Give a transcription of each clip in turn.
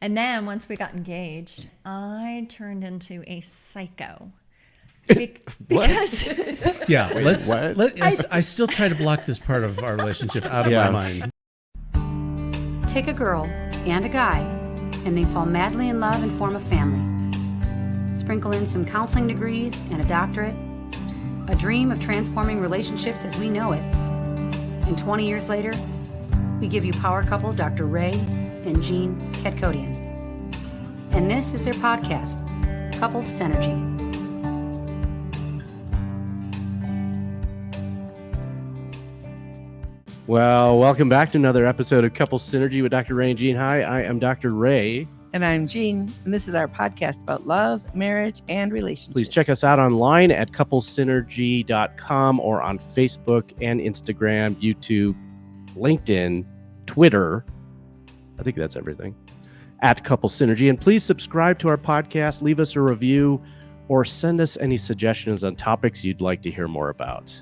And then once we got engaged, I turned into a psycho. Because Yeah, What? I still try to block this part of our relationship out of my mind. Take a girl and a guy, and they fall madly in love and form a family. Sprinkle in some counseling degrees and a doctorate, a dream of transforming relationships as we know it. And 20 years later, we give you power couple Dr. Ray and Jean Ketkodian. And this is their podcast, Couples Synergy. Well, welcome back to another episode of Couples Synergy with Dr. Ray and Jean. Hi, I am Dr. Ray. And I'm Jean, and this is our podcast about love, marriage, and relationships. Please check us out online at couplessynergy.com or on Facebook and Instagram, YouTube, LinkedIn, Twitter. I think that's everything. At Couples Synergy. And please subscribe to our podcast, leave us a review, or send us any suggestions on topics you'd like to hear more about.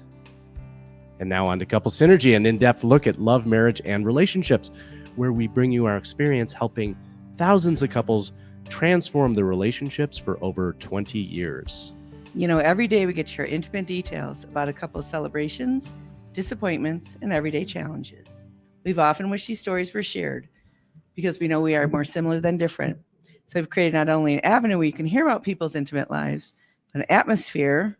And now on to Couples Synergy, an in-depth look at love, marriage, and relationships, where we bring you our experience helping thousands of couples transform their relationships for over 20 years. You know, every day we get to share intimate details about a couple's celebrations, disappointments, and everyday challenges. We've often wished these stories were shared because we know we are more similar than different. So we've created not only an avenue where you can hear about people's intimate lives, but an atmosphere,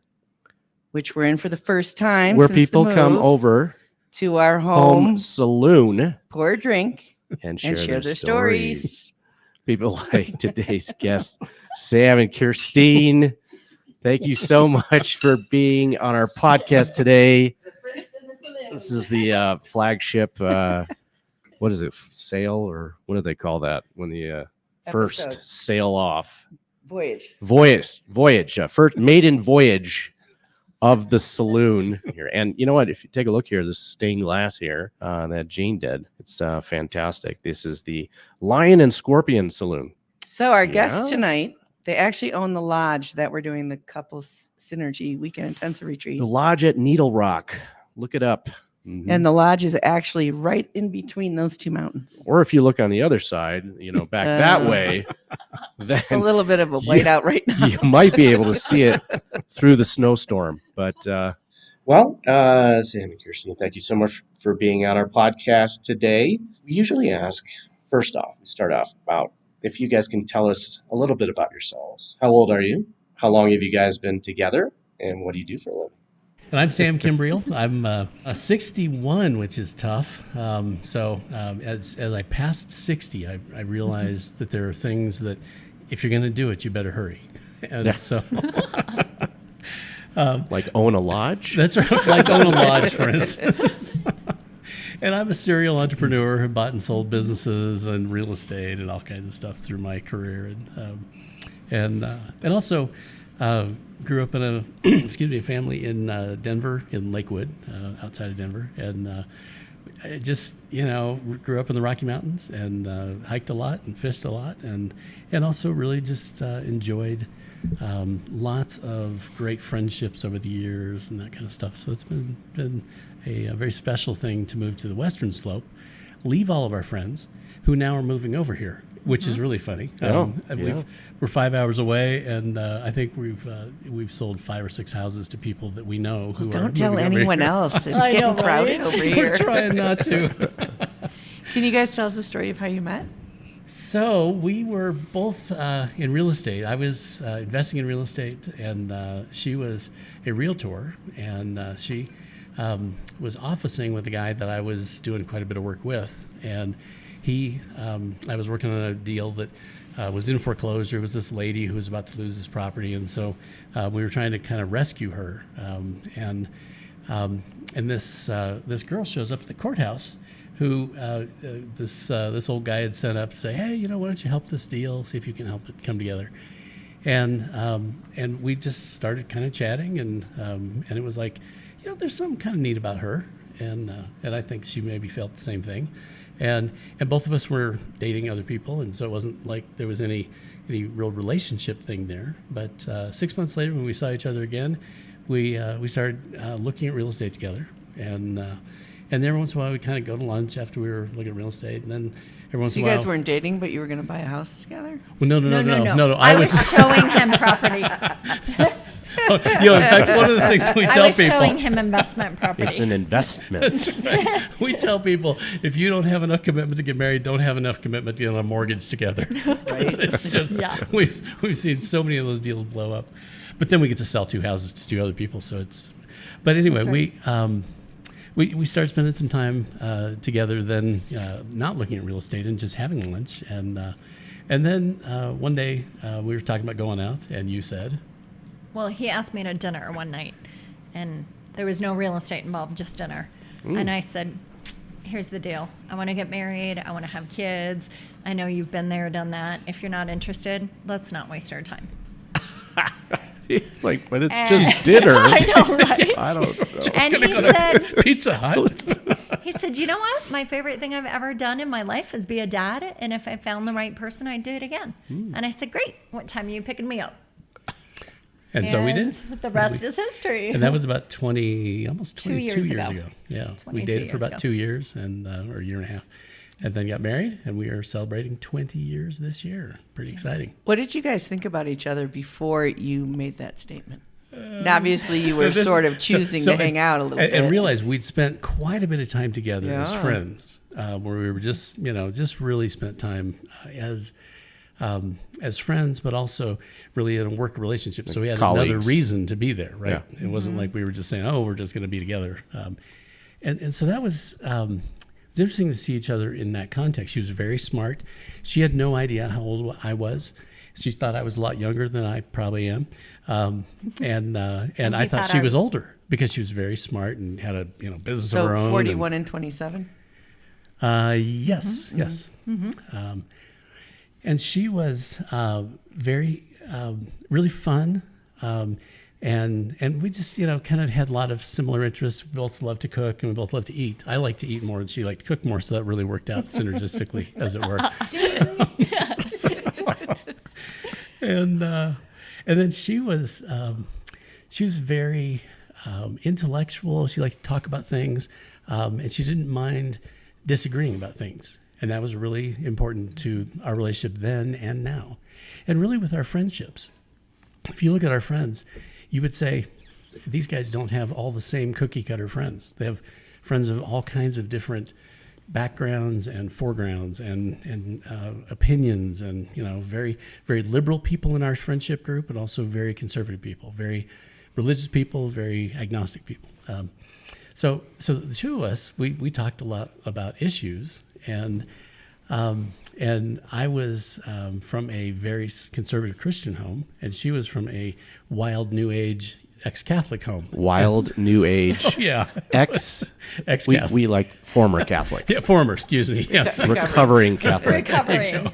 which we're in for the first time, where since people the come move, over to our home saloon pour a drink, and share their stories. People like today's guests, Sam and Kirstine. Thank you so much for being on our podcast today. This is the flagship, what is it, sail, or what do they call that when the first Episode. sail off? Voyage. Voyage, first maiden voyage of the saloon here. And you know what, if you take a look here, this stained glass here that Jean did, it's fantastic. This is the Lion and Scorpion Saloon. So our guests tonight, they actually own the lodge that we're doing the Couples Synergy Weekend Intensive Retreat. The lodge at Needle Rock. Look it up. Mm-hmm. And the lodge is actually right in between those two mountains. Or if you look on the other side, you know, back that way, then It's a little bit of a whiteout right now. you might be able to see it through the snowstorm. But, Sam and Kirsten, thank you so much for being on our podcast today. We usually ask, first off, we start off about if you guys can tell us a little bit about yourselves. How old are you? How long have you guys been together? And what do you do for a living? And I'm Sam Kimbriel. I'm a 61, which is tough. As I passed 60, I realized that there are things that if you're going to do it, you better hurry. And so, like own a lodge? That's right, like own a lodge, for instance. And I'm a serial entrepreneur who bought and sold businesses and real estate and all kinds of stuff through my career, and also. Grew up in a family in Denver, in Lakewood, outside of Denver, and I just grew up in the Rocky Mountains and hiked a lot and fished a lot, and also really just enjoyed lots of great friendships over the years and that kind of stuff. So it's been a very special thing to move to the Western Slope, leave all of our friends who now are moving over here, which is really funny. We're 5 hours away, and I think we've sold 5 or 6 houses to people that we know who don't tell anyone else. It's getting crowded over here. We're trying not to. Can you guys tell us the story of how you met? So we were both in real estate. I was investing in real estate, and she was a realtor, and she was officing with a guy that I was doing quite a bit of work with, and I was working on a deal that was in foreclosure. It was this lady who was about to lose this property, and so we were trying to kind of rescue her. And this girl shows up at the courthouse, who this old guy had sent up to say, hey, why don't you help this deal? See if you can help it come together. And we just started kind of chatting, and it was like, there's something kind of neat about her, and I think she maybe felt the same thing. And both of us were dating other people, and so it wasn't like there was any real relationship thing there. But 6 months later, when we saw each other again, we started looking at real estate together, and every once in a while we kind of go to lunch after we were looking at real estate, and then every once So in you a while. guys weren't dating, but you were going to buy a house together? Well, no. I was showing him property. In fact, one of the things we I tell was people. showing him investment property. It's an investment. That's right. We tell people, if you don't have enough commitment to get married, don't have enough commitment to get on a mortgage together. Right. It's just, Yeah. we've seen so many of those deals blow up. But then we get to sell 2 houses to 2 other people. So it's, but anyway, we started spending some time together then, not looking at real estate and just having lunch. And then one day we were talking about going out, and you said, Well, he asked me to dinner one night, and there was no real estate involved, just dinner. And I said, here's the deal. I want to get married. I want to have kids. I know you've been there, done that. If you're not interested, let's not waste our time. He's like, but it's And- just dinner. I know, right? I don't know. And he said, Pizza Hut. he said, you know what? My favorite thing I've ever done in my life is be a dad. And if I found the right person, I'd do it again. And I said, great. What time are you picking me up? And so we did. The rest is history. And that was about almost 2 22 years years ago. ago. Yeah, we 22 dated for years about ago. 2 years and or a year and a half, and then got married. And we are celebrating 20 years this year. Pretty exciting. What did you guys think about each other before you made that statement? And obviously, you were This- sort of choosing to hang out a little bit. And realized we'd spent quite a bit of time together as Yeah. friends, where we were just really spent time as friends, but also really in a work relationship. So we had another colleagues. reason to be there, right? Yeah. It wasn't like we were just saying, "Oh, we're just going to be together." And so that was it's interesting to see each other in that context. She was very smart. She had no idea how old I was. She thought I was a lot younger than I probably am, and I thought she was older because she was very smart and had a business of her so own. 41 and 27? Yes. And she was very, really fun. And we just, kind of had a lot of similar interests. We both love to cook and we both love to eat. I like to eat more and she liked to cook more. So that really worked out synergistically, as it were. And then she was very intellectual. She liked to talk about things. And she didn't mind disagreeing about things. And that was really important to our relationship then and now. And really with our friendships. If you look at our friends, you would say, these guys don't have all the same cookie cutter friends. They have friends of all kinds of different backgrounds and foregrounds and opinions and, very, very liberal people in our friendship group, but also very conservative people, very religious people, very agnostic people. So the two of us, we talked a lot about issues, and I was from a very conservative Christian home, and she was from a wild New Age ex-Catholic home. Wild New Age. Yeah, Ex-Catholic. We like former Catholic. yeah, former. Excuse me. Yeah. Recovering Catholic. Recovering.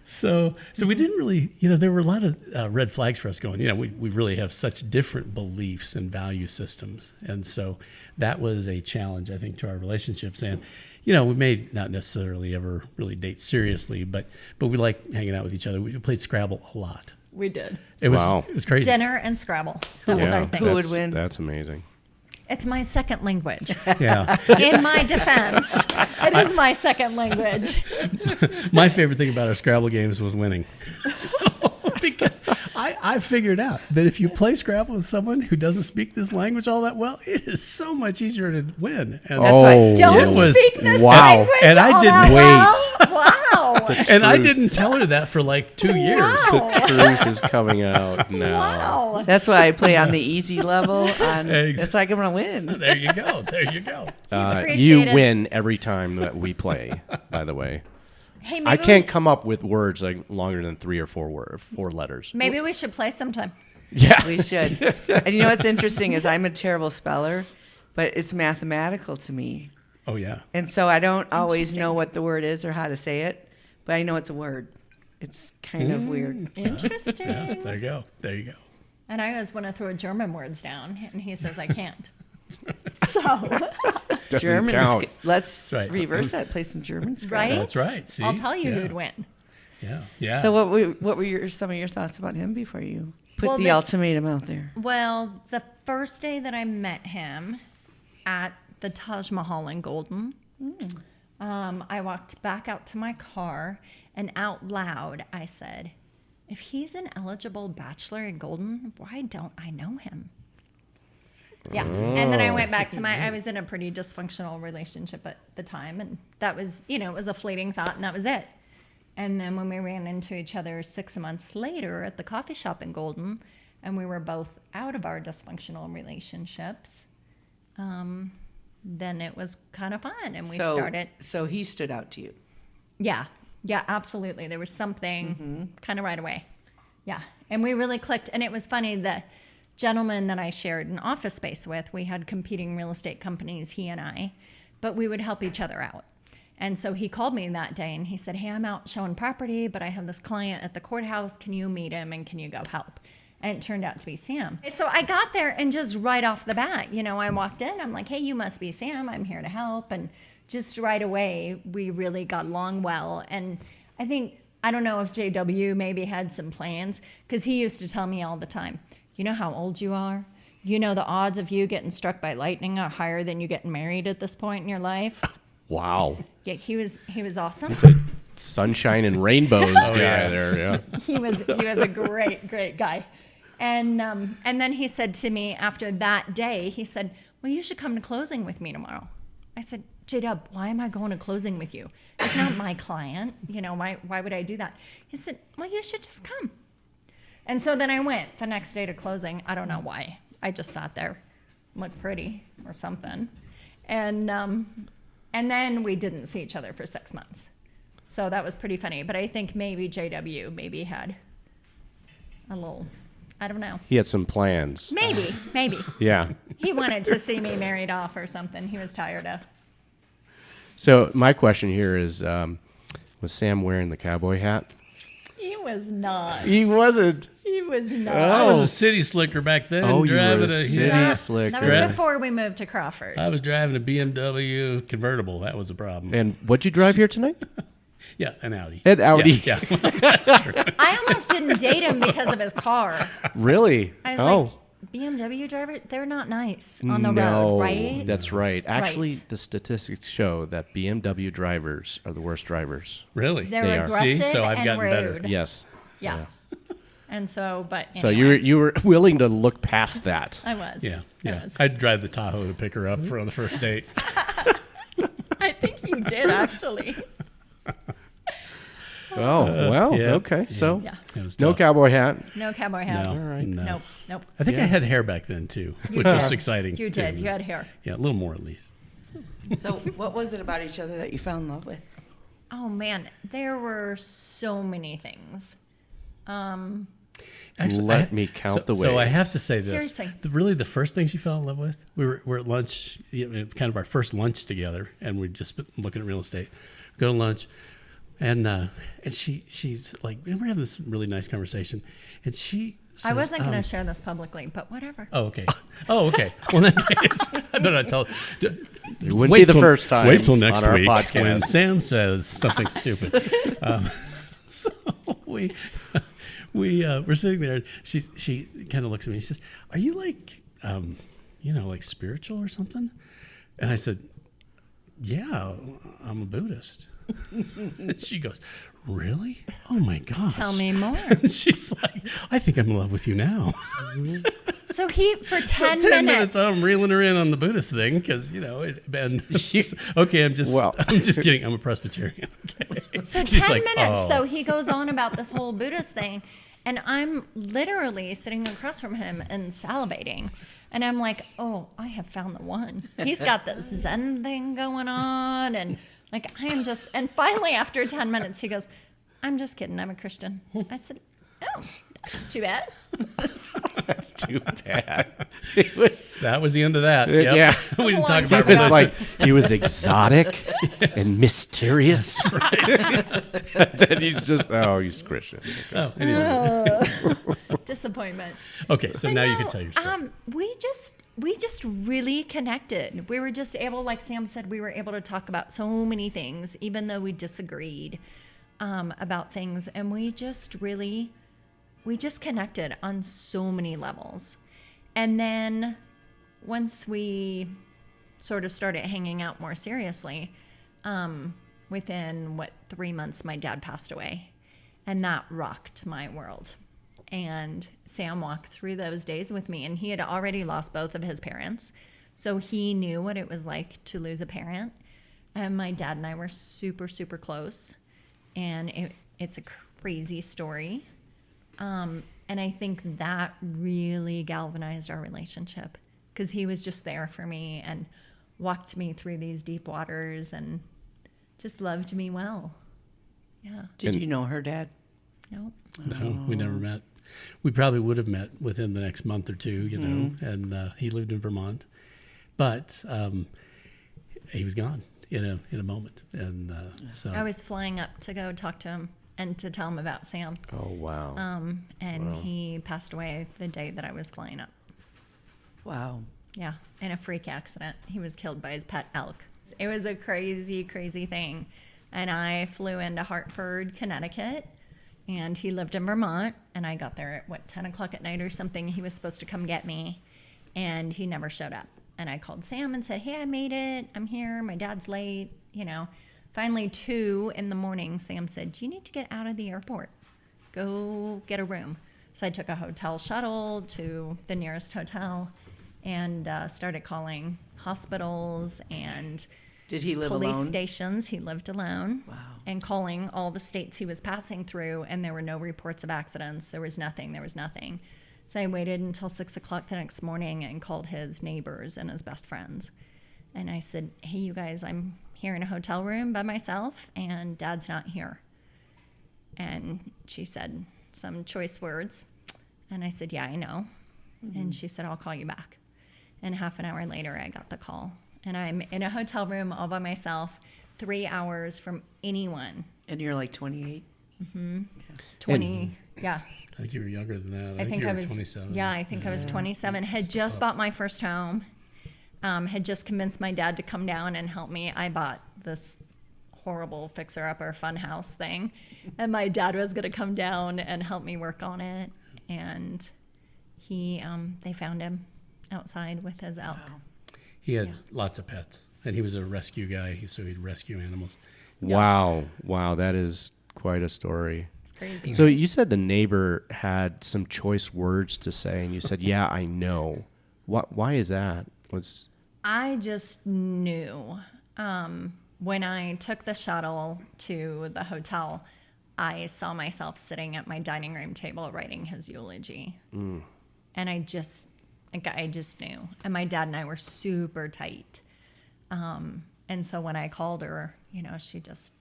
So we didn't really, there were a lot of red flags for us going, we really have such different beliefs and value systems. And so that was a challenge, I think, to our relationships. And, we may not necessarily ever really date seriously, but we like hanging out with each other. We played Scrabble a lot. We did. It was, Wow. It was crazy. Dinner and Scrabble. That was our thing. Who would win? That's amazing. It's my second language. Yeah. In my defense, it is my second language. My favorite thing about our Scrabble games was winning. Because I figured out that if you play Scrabble with someone who doesn't speak this language all that well, it is so much easier to win. And That's why- Don't It was- speak this wow. language. And I all didn't that well. Wow. and I didn't tell her that for like 2 years. Wow. Truth is coming out now. Wow. That's why I play on the easy level. Eggs. It's like I'm going to win. There you go. There you go. You Appreciate it. win every time that we play, by the way. Hey, I can't come up with words like longer than 3 or 4 letters. Maybe we should play sometime. Yeah. We should. And you know what's interesting is I'm a terrible speller, but it's mathematical to me. Oh, yeah. And so I don't always know what the word is or how to say it, but I know it's a word. It's kind of weird. Interesting. Yeah, there you go. There you go. And I always want to throw German words down, and he says I can't. So, Doesn't German. count. Let's right. reverse that. Play some German. right? That's right. See? I'll tell you Yeah. who'd win. Yeah. Yeah. So what were some of your thoughts about him before you put Well, the ultimatum out there? Well, the first day that I met him at the Taj Mahal in Golden, I walked back out to my car, and out loud I said, if he's an eligible bachelor in Golden, why don't I know him? Yeah. And then I went back to I was in a pretty dysfunctional relationship at the time. And that was, it was a fleeting thought, and that was it. And then when we ran into each other 6 months later at the coffee shop in Golden, and we were both out of our dysfunctional relationships, then it was kind of fun. And we started. So he stood out to you. Yeah. Yeah, absolutely. There was something kind of right away. Yeah. And we really clicked. And it was funny, the gentleman that I shared an office space with, we had competing real estate companies, he and I, but we would help each other out. And so he called me that day and he said, hey, I'm out showing property, but I have this client at the courthouse. Can you meet him and can you go help? And it turned out to be Sam. So I got there, and just right off the bat, I walked in, I'm like, hey, you must be Sam. I'm here to help. And just right away, we really got along well. And I don't know if JW maybe had some plans, because he used to tell me all the time, you know how old you are? The odds of you getting struck by lightning are higher than you getting married at this point in your life. Wow. Yeah, he was awesome. Sunshine and rainbows guy there. Yeah. He was a great guy. And then he said to me after that day, he said, well, you should come to closing with me tomorrow. I said, J-Dub, why am I going to closing with you? It's not my client. Why would I do that? He said, well, you should just come. And so then I went the next day to closing. I don't know why. I just sat there, looked pretty or something. And then we didn't see each other for 6 months. So that was pretty funny. But I think maybe JW maybe had a little, I don't know. He had some plans. Maybe. Yeah. He wanted to see me married off or something. He was tired of. So my question here is, was Sam wearing the cowboy hat? He was not. He wasn't. He was not. I was a city slicker back then. Oh, you were driving a city slicker. That was before we moved to Crawford. I was driving a BMW convertible. That was the problem. And what'd you drive here tonight? Yeah, an Audi. An Audi. Yeah. That's true. I almost didn't date him because of his car. Really? I was like, BMW driver, they're not nice on the road, right? That's right. Actually, Right. the statistics show that BMW drivers are the worst drivers. Really? They're They are. aggressive See, so I've and gotten rude. better. Yes. Yeah. And so, but So anyway, you were willing to look past that. I was. Yeah. I Yeah. was. I'd drive the Tahoe to pick her up for the first date. I think you did actually. Oh, well, yeah. okay. So Yeah. It was no tough. cowboy hat. No cowboy hat. No. All right. No. Nope. I think I had hair back then too, which was exciting. You did. too. You had hair. Yeah, a little more at least. So what was it about each other that you fell in love with? Oh man, there were so many things. Let me count the ways. So I have to say this. Seriously. Really, the first thing she fell in love with, we're at lunch, kind of our first lunch together, and we'd just been looking at real estate. Go to lunch, and she's like, we're having this really nice conversation, and she says, I wasn't going to share this publicly, but whatever. Oh, okay. Well, in that case, I better not tell. It wouldn't be the first time. Wait till next on our week podcast. when Sam says something stupid. So we're sitting there. And she kind of looks at me. She says, "Are you like, like spiritual or something?" And I said, "Yeah, I'm a Buddhist." And she goes, "Really? Oh my gosh! Tell me more. And she's like, "I think I'm in love with you now." So for 10 So 10 minutes. I'm reeling her in on the Buddhist thing because okay. I'm just kidding. I'm a Presbyterian. Okay. So She's 10 like, minutes, "Oh." though, he goes on about this whole Buddhist thing, and I'm literally sitting across from him and salivating. And I'm like, oh, I have found the one. He's got this Zen thing going on, and like I am just, and finally after 10 minutes, he goes, I'm just kidding, I'm a Christian. I said, oh, that's too bad. That's too bad. That was the end of that. Yep. Yeah. We didn't That's a talk long about time It ago. was like he was exotic and mysterious. And then he's just, he's Christian. Okay. Oh, anyway. Disappointment. Okay, so But now you no, can tell your story. We just really connected. We were just able, like Sam said, we were able to talk about so many things, even though we disagreed about things. And we just connected on so many levels. And then once we sort of started hanging out more seriously, Within 3 months, my dad passed away, and that rocked my world. And Sam walked through those days with me, and he had already lost both of his parents, so he knew what it was like to lose a parent. And my dad and I were super, super close, and it's a crazy story. And I think that really galvanized our relationship, because he was just there for me and walked me through these deep waters and just loved me well. Yeah. Did you know her dad? Nope. No, we never met. We probably would have met within the next month or two, you know, and he lived in Vermont. But he was gone in a moment. And so I was flying up to go talk to him and to tell him about Sam. Oh, wow. And he passed away the day that I was flying up. Wow. Yeah, in a freak accident. He was killed by his pet elk. It was a crazy, crazy thing. And I flew into Hartford, Connecticut, and he lived in Vermont. And I got there at, 10 o'clock at night or something. He was supposed to come get me, and he never showed up. And I called Sam and said, hey, I made it. I'm here. My dad's late. You know, finally 2 a.m, Sam said, you need to get out of the airport. Go get a room. So I took a hotel shuttle to the nearest hotel and started calling hospitals and Did he live police alone? stations. He lived alone. Wow. And calling all the states he was passing through, and there were no reports of accidents. There was nothing. So I waited until 6 o'clock the next morning and called his neighbors and his best friends. And I said, hey, you guys, I'm here in a hotel room by myself, and Dad's not here. And she said some choice words. And I said, yeah, I know. And she said, I'll call you back. And half an hour later, I got the call. And I'm in a hotel room all by myself, 3 hours from anyone. And you're like 28? 20, yeah. I think you were younger than that. I think you I were was 27. Yeah, I think I was 27. Had just bought my first home. Had just convinced my dad to come down and help me. I bought this horrible fixer-upper fun house thing, and my dad was going to come down and help me work on it. And they found him outside with his elk. Wow. He had lots of pets, and he was a rescue guy, so he'd rescue animals. Wow. Wow. That is quite a story. It's crazy. So you said the neighbor had some choice words to say, and you said, yeah, I know. Why is that? I just knew. When I took the shuttle to the hotel, I saw myself sitting at my dining room table writing his eulogy. And I just knew. And my dad and I were super tight. And so when I called her, you know, she just...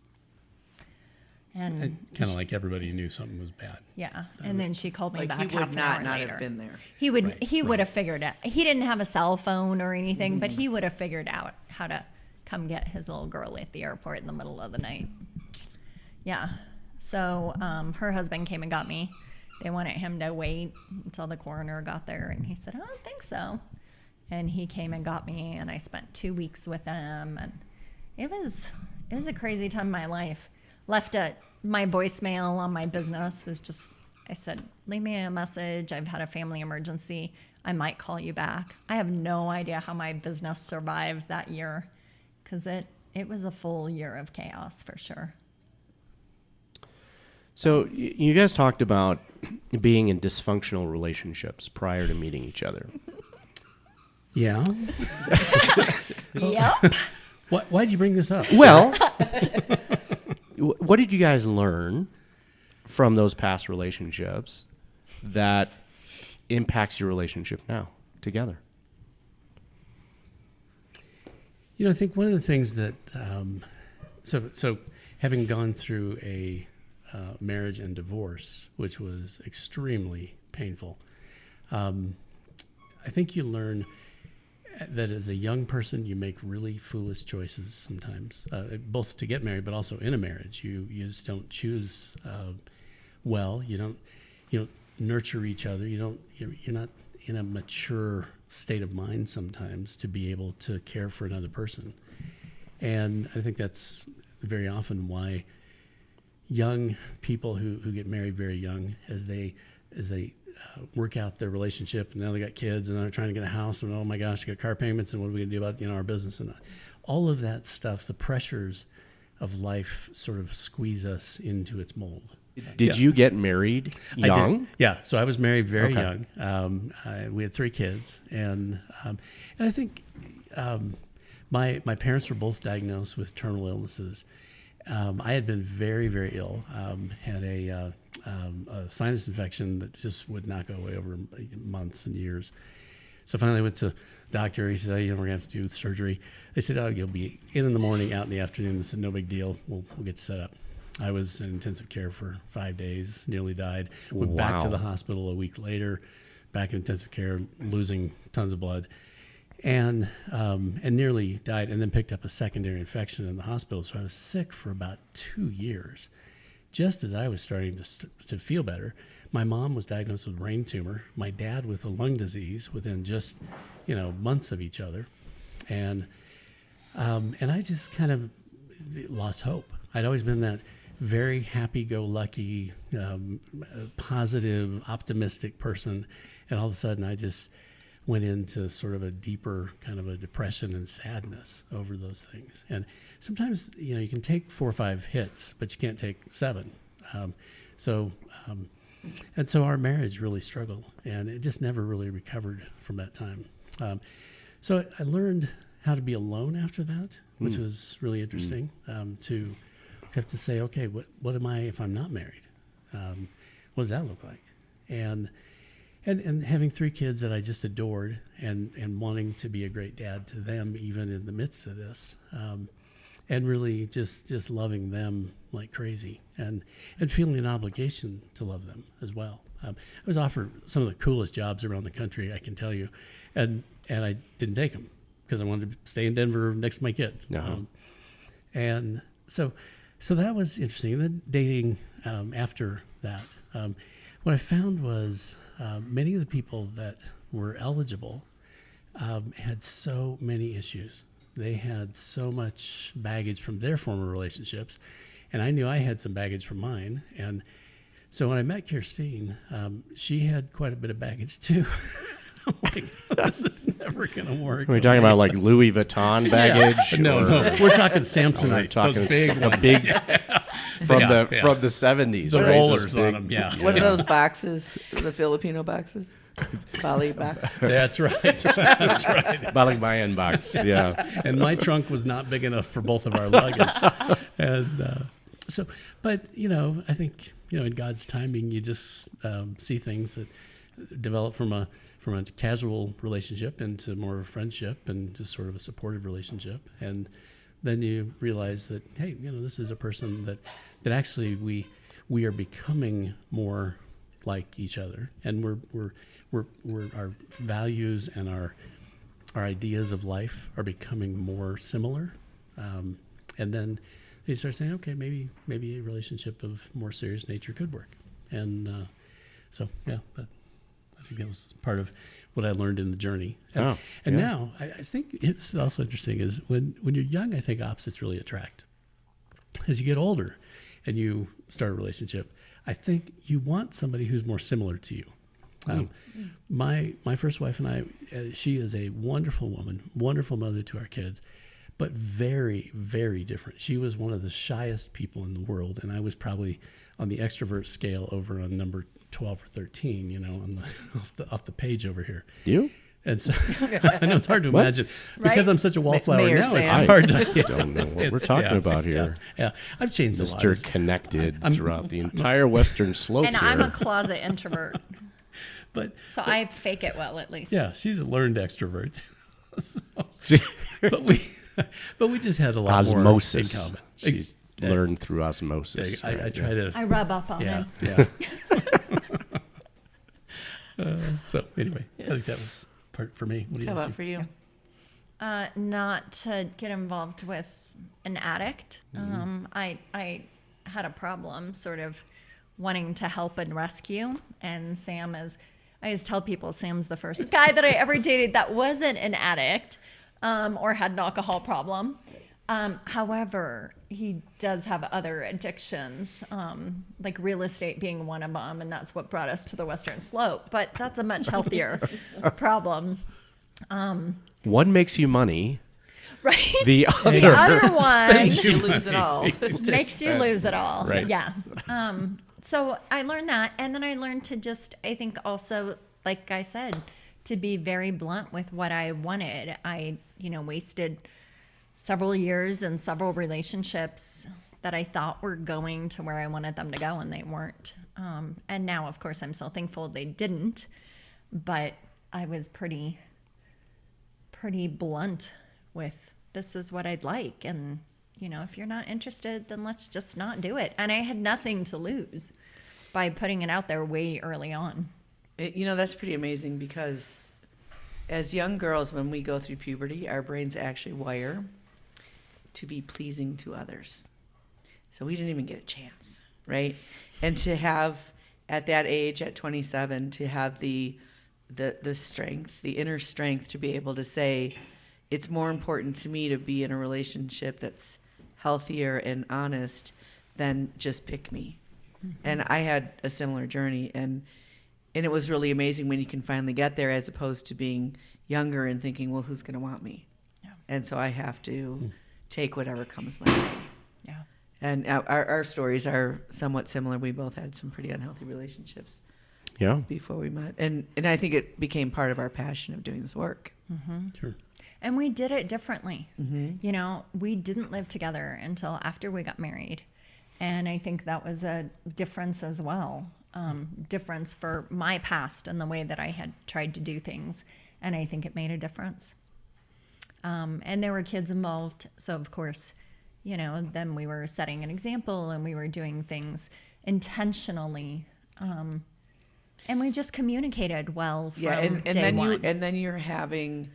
And Kind of like everybody knew something was bad. yeah, and then she called me Like back he would half an hour not later. have been there. He would Right, he would have figured it. He didn't have a cell phone or anything, but he would have figured out how to come get his little girl at the airport in the middle of the night. Yeah. So her husband came and got me. They wanted him to wait until the coroner got there, and he said, "I don't think so." And he came and got me, and I spent 2 weeks with him, and it was a crazy time in my life. Left my voicemail on my business was just, I said, leave me a message. I've had a family emergency. I might call you back. I have no idea how my business survived that year, because it was a full year of chaos for sure. So you guys talked about being in dysfunctional relationships prior to meeting each other. Yeah. Yep. Why did you bring this up? Well, what did you guys learn from those past relationships that impacts your relationship now together? You know, I think one of the things that, so having gone through a marriage and divorce, which was extremely painful, I think you learn that as a young person, you make really foolish choices sometimes, both to get married, but also in a marriage. You just don't choose well. You don't nurture each other. You're not in a mature state of mind sometimes to be able to care for another person. And I think that's very often why young people who get married very young, as they work out their relationship, and now they got kids, and they're trying to get a house, and oh my gosh, they got car payments, and what are we gonna do about our business, and all of that stuff, the pressures of life sort of squeeze us into its mold. Did you get married I young? did. Yeah, so I was married very Okay. young. We had 3 kids, and I think my parents were both diagnosed with terminal illnesses. I had been very, very ill. Had a sinus infection that just would not go away over months and years. So finally I went to the doctor. He said, "Oh, we're going to have to do surgery." They said, "Oh, you'll be in the morning, out in the afternoon." I said, "No big deal. We'll get you set up." I was in intensive care for 5 days, nearly died. Went back to Wow. the hospital a week later, back in intensive care, losing tons of blood, and nearly died, and then picked up a secondary infection in the hospital. So I was sick for about 2 years. Just as I was starting to feel better, my mom was diagnosed with a brain tumor, my dad with a lung disease within just, months of each other. And I just kind of lost hope. I'd always been that very happy-go-lucky, positive, optimistic person. And all of a sudden I just went into sort of a deeper kind of a depression and sadness over those things. And sometimes, you can take 4 or 5 hits, but you can't take 7. So our marriage really struggled, and it just never really recovered from that time. So I learned how to be alone after that, which was really interesting, to have to say, okay, what am I if I'm not married? What does that look like? And having 3 kids that I just adored, and wanting to be a great dad to them even in the midst of this, and really just loving them like crazy, and feeling an obligation to love them as well. I was offered some of the coolest jobs around the country, I can tell you, and I didn't take them because I wanted to stay in Denver next to my kids. Uh-huh. And so that was interesting. And then dating after that, what I found was many of the people that were eligible had so many issues. They had so much baggage from their former relationships, and I knew I had some baggage from mine. And so when I met Kirstine, she had quite a bit of baggage too. I'm like, this is never going to work. Are we talking about like Louis Vuitton baggage? No, we're talking Samsonite. We're talking those big a ones. big from Yeah, the yeah. from the 70s. The right? rollers Those on big- them, yeah. What are those boxes? The Filipino boxes? Bali box. That's right. That's right. Balikbayan box. Yeah. And my trunk was not big enough for both of our luggage. And but I think, in God's timing, you just see things that develop from a casual relationship into more of a friendship and just sort of a supportive relationship. And then you realize that, hey, this is a person that actually we are becoming more like each other, and we're our values and our ideas of life are becoming more similar. And then you start saying, okay, maybe a relationship of more serious nature could work. And but I think that was part of what I learned in the journey. And now I think it's also interesting is when you're young, I think opposites really attract. As you get older and you start a relationship, I think you want somebody who's more similar to you. My first wife and I, she is a wonderful woman, wonderful mother to our kids, but very, very different. She was one of the shyest people in the world, and I was probably on the extrovert scale over on number 12 or 13, on off the page over here. You? And so I know it's hard to imagine because Right? I'm such a wallflower Mayor now. It's Sam. hard to. I don't know what we're It's- talking about here. Yeah, I've changed a lot. Mr. Connected throughout the entire Western slopes And I'm here. a closet introvert, But so I fake it well at least. yeah, she's a learned extrovert. But we just had a lot Osmosis. more in common. She's learned through osmosis. I right? try to. I rub up on Yeah, him. yeah. So anyway, I think that was part for me. What do you How think? about for you? Not to get involved with an addict. I had a problem sort of wanting to help and rescue, and Sam is, I always tell people Sam's the first guy that I ever dated that wasn't an addict or had an alcohol problem. However, he does have other addictions, like real estate being one of them, and that's what brought us to the Western Slope. But that's a much healthier problem. One makes you money, Right? The The other one Spends You lose it all. makes you lose it all. Right. Yeah. So I learned that. And then I learned to just, I think also, like I said, to be very blunt with what I wanted. I, wasted several years and several relationships that I thought were going to where I wanted them to go, and they weren't. And now, of course, I'm so thankful they didn't. But I was pretty blunt with, this is what I'd like. And, if you're not interested, then let's just not do it. And I had nothing to lose by putting it out there way early on. That's pretty amazing, because as young girls, when we go through puberty, our brains actually wire to be pleasing to others. So we didn't even get a chance, right? And to have, at that age, at 27, to have the strength, the inner strength to be able to say, it's more important to me to be in a relationship that's healthier and honest than just pick me. Mm-hmm. And I had a similar journey, and it was really amazing when you can finally get there, as opposed to being younger and thinking, well, who's going to want me? Yeah. And so I have to take whatever comes my way. Yeah. And our stories are somewhat similar. We both had some pretty unhealthy relationships before we met. And I think it became part of our passion of doing this work. Mm-hmm. Sure. And we did it differently. Mm-hmm. We didn't live together until after we got married. And I think that was a difference as well. Difference for my past and the way that I had tried to do things. And I think it made a difference. And there were kids involved. So, of course, then we were setting an example, and we were doing things intentionally. And we just communicated well from day one. And then you're having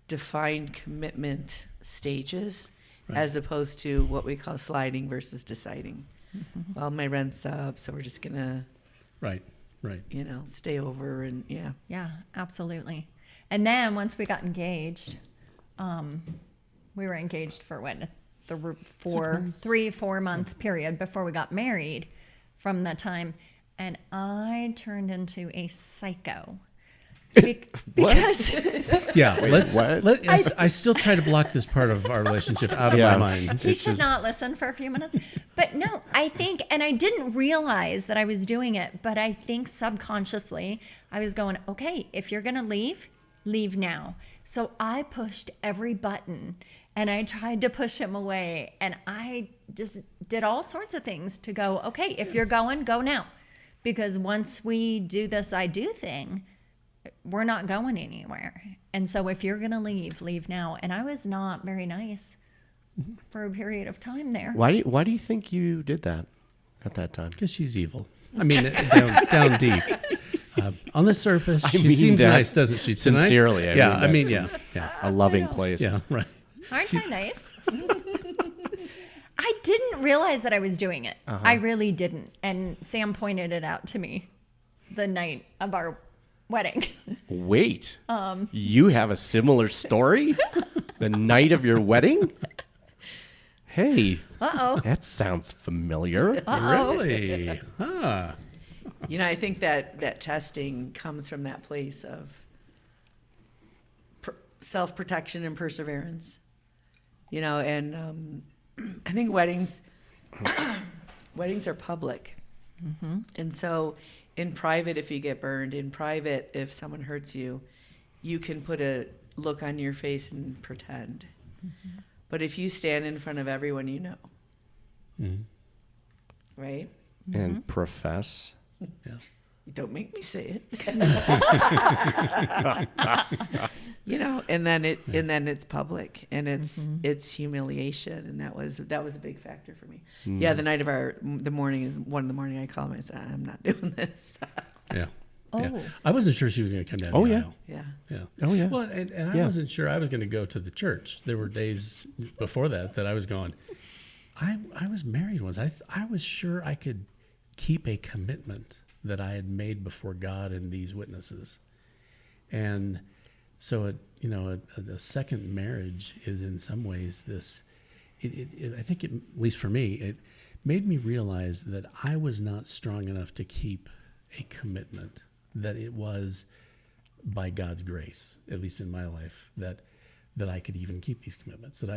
defined commitment stages, Right. as opposed to what we call sliding versus deciding. Mm-hmm. Well, my rent's up, so we're just gonna, Right. stay over, and yeah. Yeah, absolutely. And then once we got engaged, we were engaged for what, 3-4 month period before we got married from that time. And I turned into a psycho. Because Yeah. what? I still try to block this part of our relationship out of Yeah. my mind. he should not listen for a few minutes. But no, I think, and I didn't realize that I was doing it, but I think subconsciously I was going, okay, if you're going to leave now. So I pushed every button, and I tried to push him away. And I just did all sorts of things to go, okay, if you're going, go now. Because once we do this I do thing, we're not going anywhere. And so if you're going to leave now. And I was not very nice for a period of time there. Why do you think you did that at that time? Because she's evil. I mean, down deep. On the surface, she mean seems that nice, doesn't she? Tonight? sincerely. Yeah. A loving place. Yeah, right. Aren't I nice? I didn't realize that I was doing it. I really didn't. And Sam pointed it out to me the night of our wedding. Wait, you have a similar story? The night of your wedding? Hey, Uh-oh. that sounds familiar. Uh-oh. Really? Ah. I think that testing comes from that place of self-protection and perseverance. And I think weddings are public. Mm-hmm. And so in private, if you get burned, in private, if someone hurts you, you can put a look on your face and pretend. Mm-hmm. But if you stand in front of everyone, Mm-hmm. right? And profess. Yeah. Don't make me say it. And then it's public, and it's humiliation, and that was a big factor for me. Mm. Yeah, the night of the morning is 1 a.m. I call him. I said, I'm not doing this. Yeah. Oh. Yeah. I wasn't sure she was going to come down Oh, the yeah. aisle. Yeah. Yeah. Oh, yeah. Well, and I Yeah. wasn't sure I was going to go to the church. There were days before that I was going, I was married once. I was sure I could keep a commitment that I had made before God and these witnesses. And so, a second marriage is in some ways this, I think, at least for me, it made me realize that I was not strong enough to keep a commitment, that it was by God's grace, at least in my life, that that I could even keep these commitments, that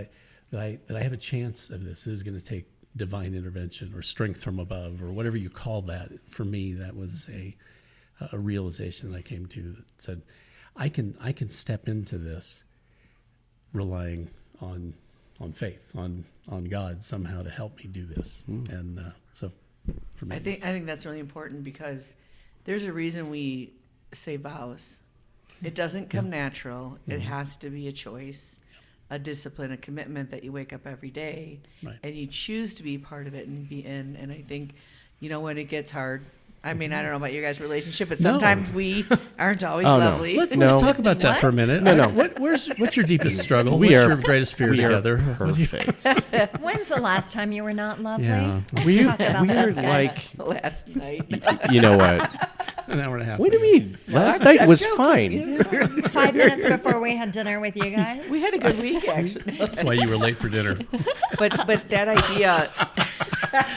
I have a chance of this. This is going to take divine intervention or strength from above or whatever you call that. For me, that was a realization that I came to that said, I can step into this relying on faith, on God somehow to help me do this. And so for me, I think that's really important because there's a reason we say vows. It doesn't come natural. It has to be a choice, a discipline, a commitment that you wake up every day and you choose to be part of it and be in. And I think, when it gets hard, I mean, I don't know about your guys' relationship, but sometimes we aren't always lovely. Let's talk about that for a minute. No. What's your deepest struggle? We What's are- your greatest fear we are together? perfect. When's the last time you were not lovely? Yeah. Let's talk about We are this, guys. like, Last night. you know what? An hour and a half. What do you ago. mean? Last night I'm was joking. fine. 5 minutes before we had dinner with you guys. We had a good week, actually. That's why you were late for dinner. But that idea,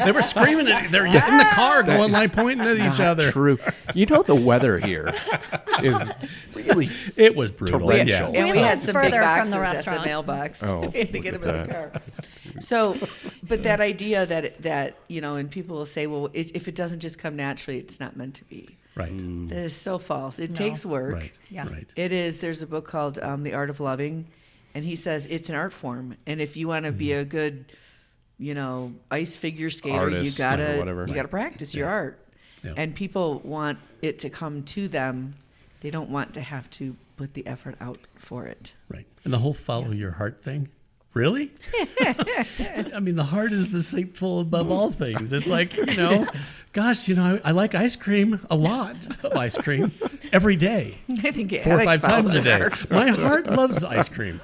They were screaming at they're in the car going like pointing at each other. True. You know the weather here is really It was brutal. Torrential. Yeah. and we had some big Further from boxes the at restaurant. the mailbox. Oh, We had to get look them at in the car. So, but that idea that and people will say, well, if it doesn't just come naturally, it's not meant to be. Right. That is so false. It No. takes work. Right. Yeah. Right. It is. There's a book called The Art of Loving, and he says it's an art form. And if you want to be a good, ice figure skater, Artist you or gotta whatever. you gotta practice your art. Yeah. And people want it to come to them. They don't want to have to put the effort out for it. Right. And the whole follow your heart thing. Really? I mean, the heart is deceitful above all things. It's like, gosh, I like ice cream, a lot of ice cream, every day, I think 4 or Alex 5 times follows a day. her. My heart loves ice cream.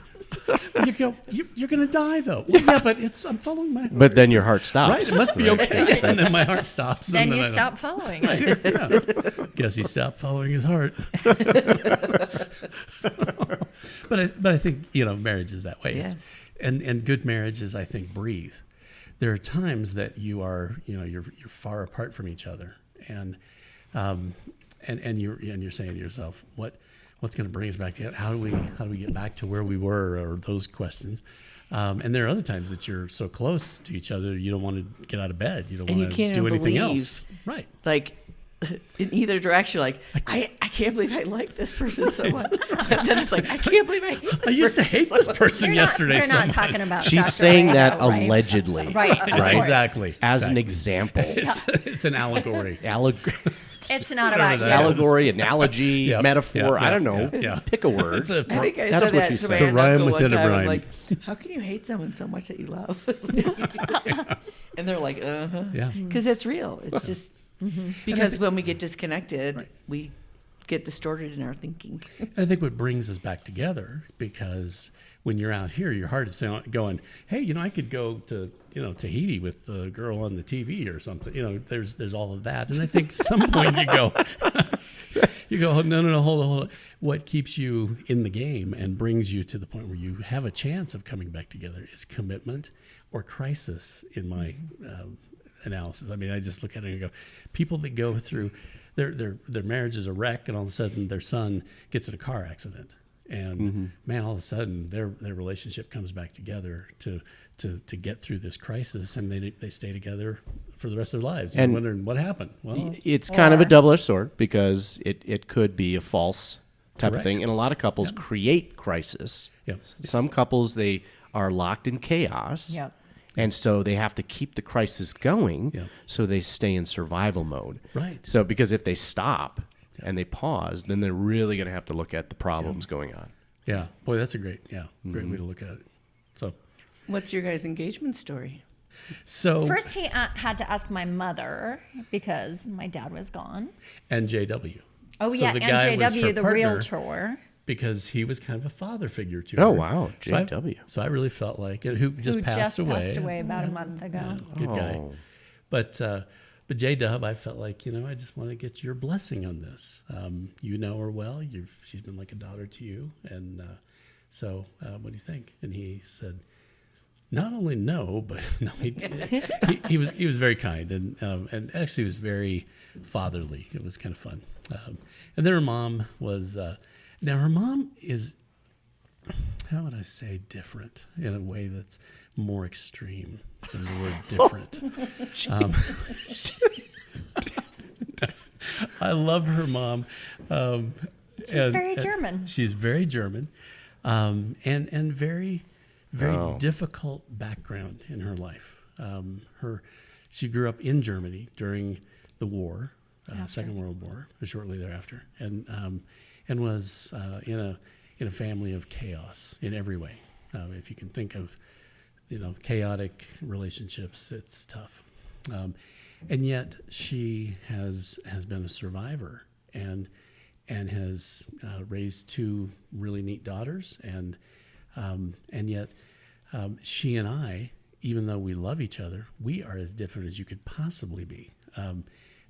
You go, you're going to die, though. Well, yeah, but I'm following my heart. But then your heart stops. Right, it must be okay. And then my heart stops. Then and you I don't- stop following it. Yeah. Guess he stopped following his heart. But I think marriage is that way. Yeah. And good marriages, I think, breathe. There are times that you are you're far apart from each other, and you're saying to yourself, what's going to bring us back together? How do we get back to where we were, or those questions. And there are other times that you're so close to each other, you don't want to get out of bed. You don't And you want to can't do even anything believe. else. Right. Like in either direction, like I can't believe I like this person so much. And then it's like I can't believe I hate this I used to person hate so this much. person yesterday. You're so not much. talking about She's Dr. saying that Idaho, right? allegedly. Right. of Right. course. Exactly. As an Exactly. example. It's an allegory. It's not Whatever about that you. is. Allegory, analogy, Yep, metaphor. yep, I don't know. yep, yeah. Pick a word. It's a I think I That's said what that you to said. my It's a aunt rhyme uncle within one a time. I'm rhyme. like, how can you hate someone so much that you love? And they're like, Yeah. because it's real. It's just because when we get disconnected, Right. we get distorted in our thinking. I think what brings us back together, because when you're out here, your heart is going, hey, I could go to, Tahiti with the girl on the TV or something. There's all of that. And I think some point you go, oh, no, hold on. What keeps you in the game and brings you to the point where you have a chance of coming back together is commitment or crisis in my analysis. I mean, I just look at it and go, people that go through their marriage is a wreck, and all of a sudden their son gets in a car accident, and man, all of a sudden their relationship comes back together to get through this crisis, and they stay together for the rest of their lives. And wondering what happened. Well, It's kind of a Or- double-edged sword because it could be a false type of Correct. thing. And a lot of couples create crisis. yes, Some couples, they are locked in chaos. Yep. And so they have to keep the crisis going, Yeah. so they stay in survival mode. Right. So because if they stop and they pause, then they're really going to have to look at the problems going on. yeah, boy, that's a great way to look at it. So What's your guys' engagement story? First, he had to ask my mother because my dad was gone. and JW. Oh, So yeah, the and guy was JW, her the partner, realtor, because he was kind of a father figure to Oh, her. wow, So I- JW. So I really felt like who just who passed just away. passed away about a month ago. Good guy. Oh. But J-Dub, I felt like, I just want to get your blessing on this. You know her well. She's been like a daughter to you. And so what do you think? And he said, not only no, but no, he was very kind. And actually was very fatherly. It was kind of fun. And then her mom was, now her mom is, how would I say different in a way that's more extreme than the word different? I love her mom. She's very German. She's very German, and very, very Oh. difficult background in her life. She grew up in Germany during the war, Second World War, or shortly thereafter, and was in a family of chaos in every way. If you can think of, chaotic relationships, it's tough. And yet she has been a survivor and has raised two really neat daughters, and yet she and I, even though we love each other, we are as different as you could possibly be.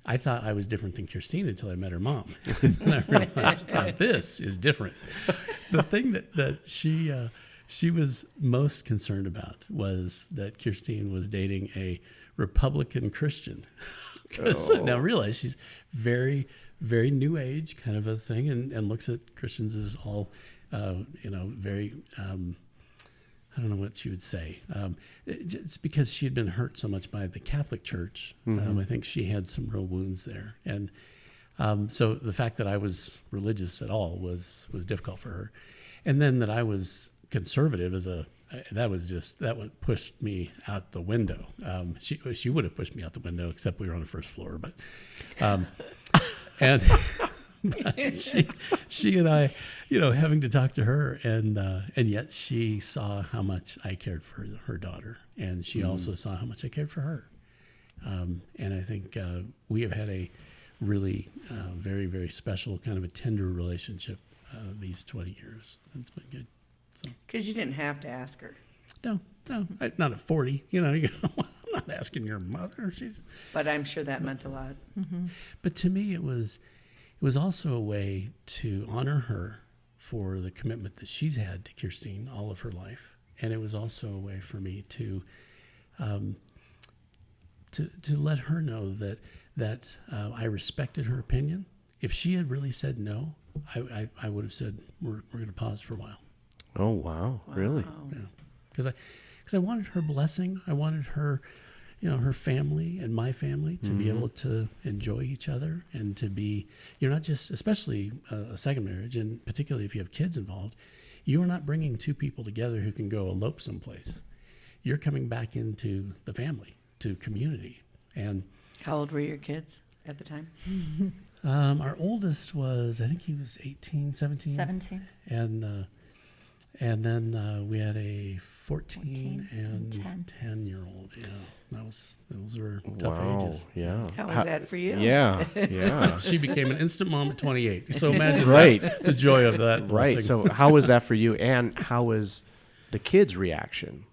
I thought I was different than Kirstine until I met her mom. And I realized this is different. The thing that she was most concerned about was that Kirstine was dating a Republican Christian. Now realize she's very, very new age kind of a thing, and looks at Christians as all, very, I don't know what she would say. It's because she had been hurt so much by the Catholic Church. I think she had some real wounds there. And so the fact that I was religious at all was difficult for her. And then that I was conservative that would push me out the window. She would have pushed me out the window, except we were on the first floor. But and she and I, having to talk to her, and yet she saw how much I cared for her daughter, and she also saw how much I cared for her. And I think we have had a really very, very special kind of a tender relationship these 20 years. It's been good. Because you didn't have to ask her. No, not at 40. I'm not asking your mother. But I'm sure that meant a lot. Mm-hmm. But to me, it was also a way to honor her for the commitment that she's had to Kirstine all of her life, and it was also a way for me to let her know that I respected her opinion. If she had really said no, I would have said we're going to pause for a while. Oh, wow. Really? Yeah, because I wanted her blessing. I wanted her, her family and my family to be able to enjoy each other, and to be, you're not just, especially a second marriage, and particularly if you have kids involved, you're not bringing two people together who can go elope someplace. You're coming back into the family, to community. And How old were your kids at the time? our oldest was, I think he was 18, 17. 17. And then we had a 14 and 10. 10-year-old. Yeah, those were tough Wow. ages. Yeah. How was that for you? Yeah. Yeah. She became an instant mom at 28. So imagine Right. the joy of that. Right. blessing. So how was that for you? And how was the kids' reaction?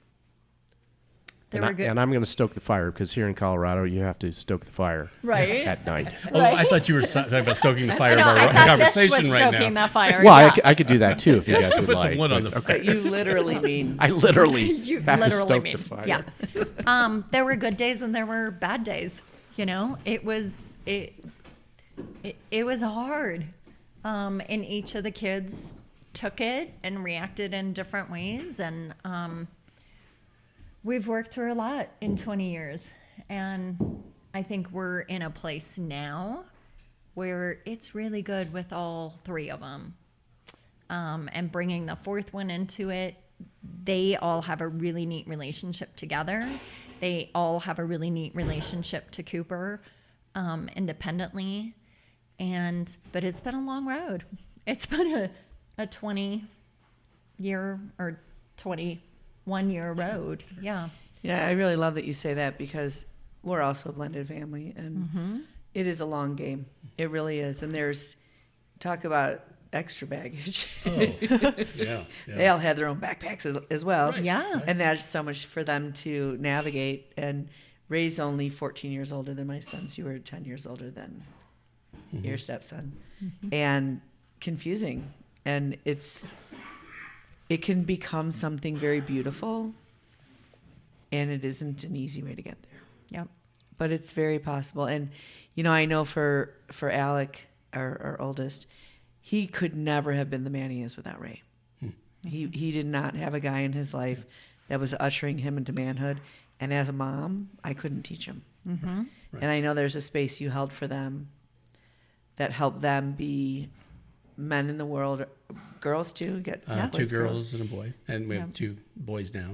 They And, were good. and I'm going to stoke the fire, because here in Colorado, you have to stoke the fire Right. at night. Oh, I thought you were talking about stoking the fire No, of our I thought this conversation was right stoking now. the fire. Well, yeah. I could do that too if you guys would Put some like. wood on but- the okay. But you literally mean I literally You have to literally stoke mean, the fire. yeah. There were good days and there were bad days. It was hard, and each of the kids took it and reacted in different ways, and we've worked through a lot in 20 years, and I think we're in a place now where it's really good with all three of them, and bringing the fourth one into it. They all have a really neat relationship together. They all have a really neat relationship to Cooper, independently. But it's been a long road. It's been a 20-year or 21-year road. Yeah. Yeah, I really love that you say that, because we're also a blended family, and it is a long game. It really is. And there's talk about extra baggage. Oh, yeah. They all had their own backpacks as well. Right. Yeah. And that's so much for them to navigate. And Ray's only 14 years older than my sons. You were 10 years older than your stepson. And confusing. And it can become something very beautiful, and it isn't an easy way to get there. Yep. But it's very possible. And, I know for Alec, our oldest, he could never have been the man he is without Ray. He did not have a guy in his life that was ushering him into manhood. And as a mom, I couldn't teach him. Mm-hmm. Right. And I know there's a space you held for them that helped them be men in the world, girls too. Two girls and a boy, and we have 2 boys now.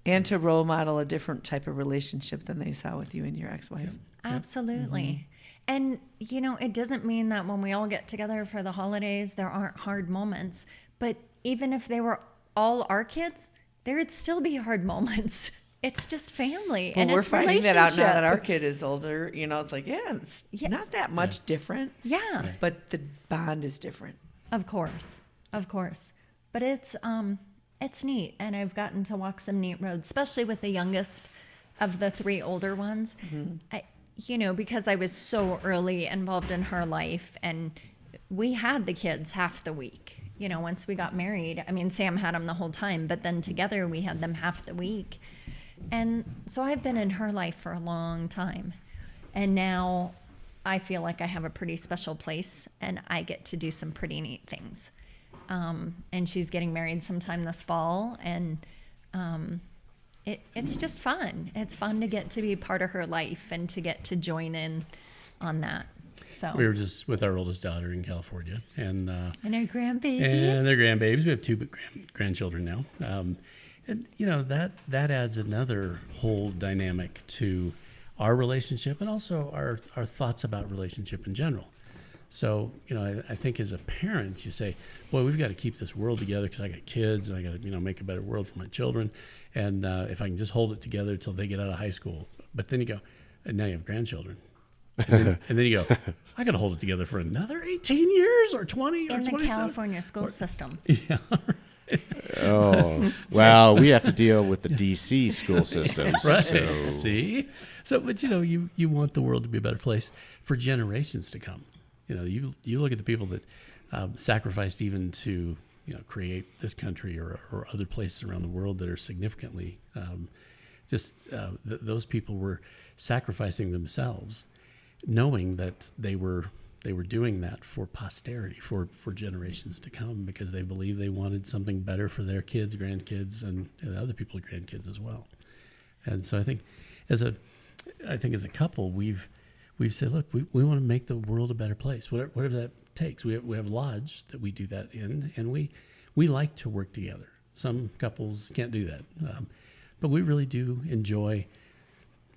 And to role model a different type of relationship than they saw with you and your ex-wife. Absolutely. And, it doesn't mean that when we all get together for the holidays, there aren't hard moments. But even if they were all our kids, there would still be hard moments. It's just family. Well, and we're it's finding that out now that our relationship. kid is older. It's like, it's not that much different. Yeah, But the bond is different. of course. But it's neat. And I've gotten to walk some neat roads, especially with the youngest of the 3 older ones. Because I was so early involved in her life, and we had the kids half the week. Once we got married, Sam had them the whole time, but then together we had them half the week. And so I've been in her life for a long time. And now I feel like I have a pretty special place, and I get to do some pretty neat things. And she's getting married sometime this fall, and it's just fun. It's fun to get to be part of her life and to get to join in on that. So We were just with our oldest daughter in California, and our grandbabies. and their grandbabies. We have 2 grandchildren now, and that adds another whole dynamic to our relationship, and also our thoughts about relationship in general. So, I think as a parent, you say, boy, we've got to keep this world together because I got kids and I got to, make a better world for my children. And if I can just hold it together till they get out of high school. But then you go, and now you have grandchildren. And then you go, I got to hold it together for another 18 years or 20 or in the 27. California school system. Yeah. Oh, well, we have to deal with the DC school systems. Right. So. See? So, but you want the world to be a better place for generations to come. You look at the people that sacrificed even to create this country or other places around the world that are significantly those people were sacrificing themselves, knowing that they were doing that for posterity, for generations to come, because they believed they wanted something better for their kids, grandkids, and other people's grandkids as well. And so I think as a couple, we've said, look, we want to make the world a better place, whatever that takes. We have lodge that we do that in, and we like to work together. Some couples can't do that, but we really do enjoy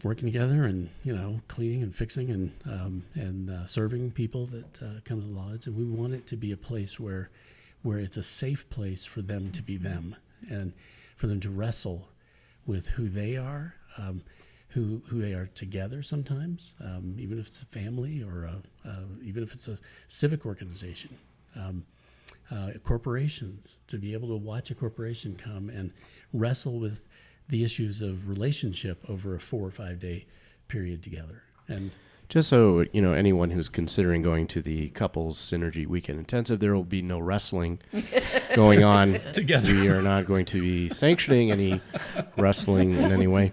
working together and cleaning and fixing and serving people that come to the lodge. And we want it to be a place where it's a safe place for them to be them, and for them to wrestle with who they are. Who they are together sometimes, even if it's a family or even if it's a civic organization, corporations, to be able to watch a corporation come and wrestle with the issues of relationship over a 4 or 5 day period together. And just so anyone who's considering going to the Couples Synergy Weekend Intensive, there will be no wrestling going on together. We are not going to be sanctioning any wrestling in any way.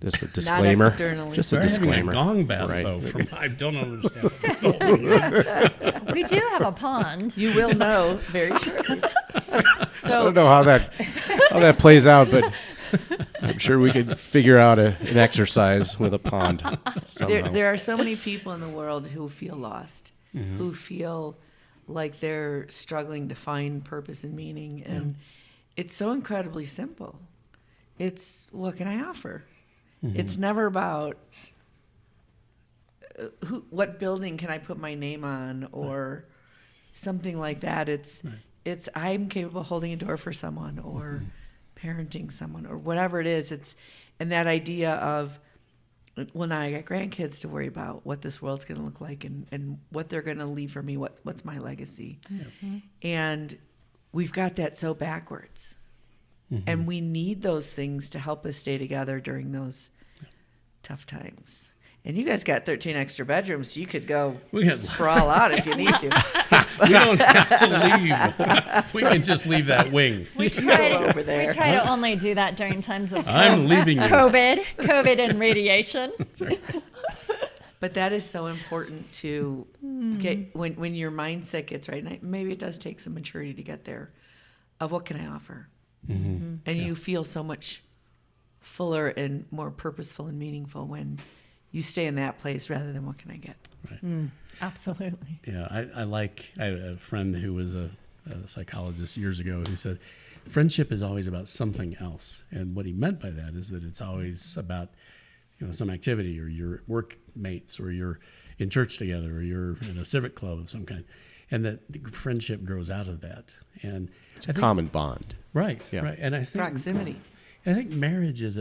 Just a disclaimer. Not externally. Just a We're disclaimer. having a gong battle, Right. though. I don't understand. We do have a pond. You will know very shortly. I So don't know how that plays out, but I'm sure we could figure out an exercise with a pond somehow. there are so many people in the world who feel lost, who feel like they're struggling to find purpose and meaning. And it's so incredibly simple. It's, what can I offer? It's never about what building can I put my name on or something like that. It's I'm capable of holding a door for someone or parenting someone or whatever it is. And that idea of, well, now I got grandkids to worry about, what this world's going to look like and what they're going to leave for me. What's my legacy? And we've got that so backwards. And we need those things to help us stay together during those tough times. And you guys got 13 extra bedrooms, so you could go sprawl out if you need to. We don't have to leave. We can just leave that wing. We try over there. to only do that during times of I'm leaving you. COVID and radiation. But that is so important to get when your mindset gets right. And maybe it does take some maturity to get there. of what can I offer? Mm-hmm. And you feel so much fuller and more purposeful and meaningful when you stay in that place rather than what can I get? Right. Absolutely. Yeah, I had a friend who was a psychologist years ago who said friendship is always about something else. And what he meant by that is that it's always about, some activity, or your workmates, or you're in church together, or you're in a civic club of some kind. And that the friendship grows out of that. And It's a common bond. Right, Yeah. right. And I think Proximity. I think marriage is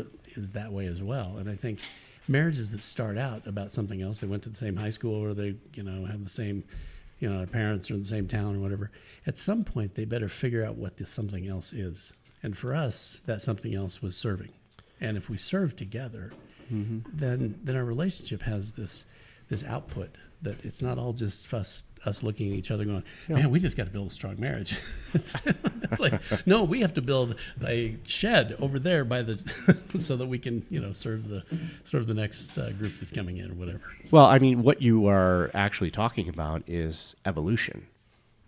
that way as well. And I think marriages that start out about something else, they went to the same high school, or they, have the same, their parents are in the same town or whatever. At some point, they better figure out what this something else is. And for us, that something else was serving. And if we serve together, then our relationship has this output that it's not all just us looking at each other going, man, we just got to build a strong marriage. it's like, no, we have to build a shed over there by the so that we can serve the next group that's coming in or whatever. Well, I mean, what you are actually talking about is evolution.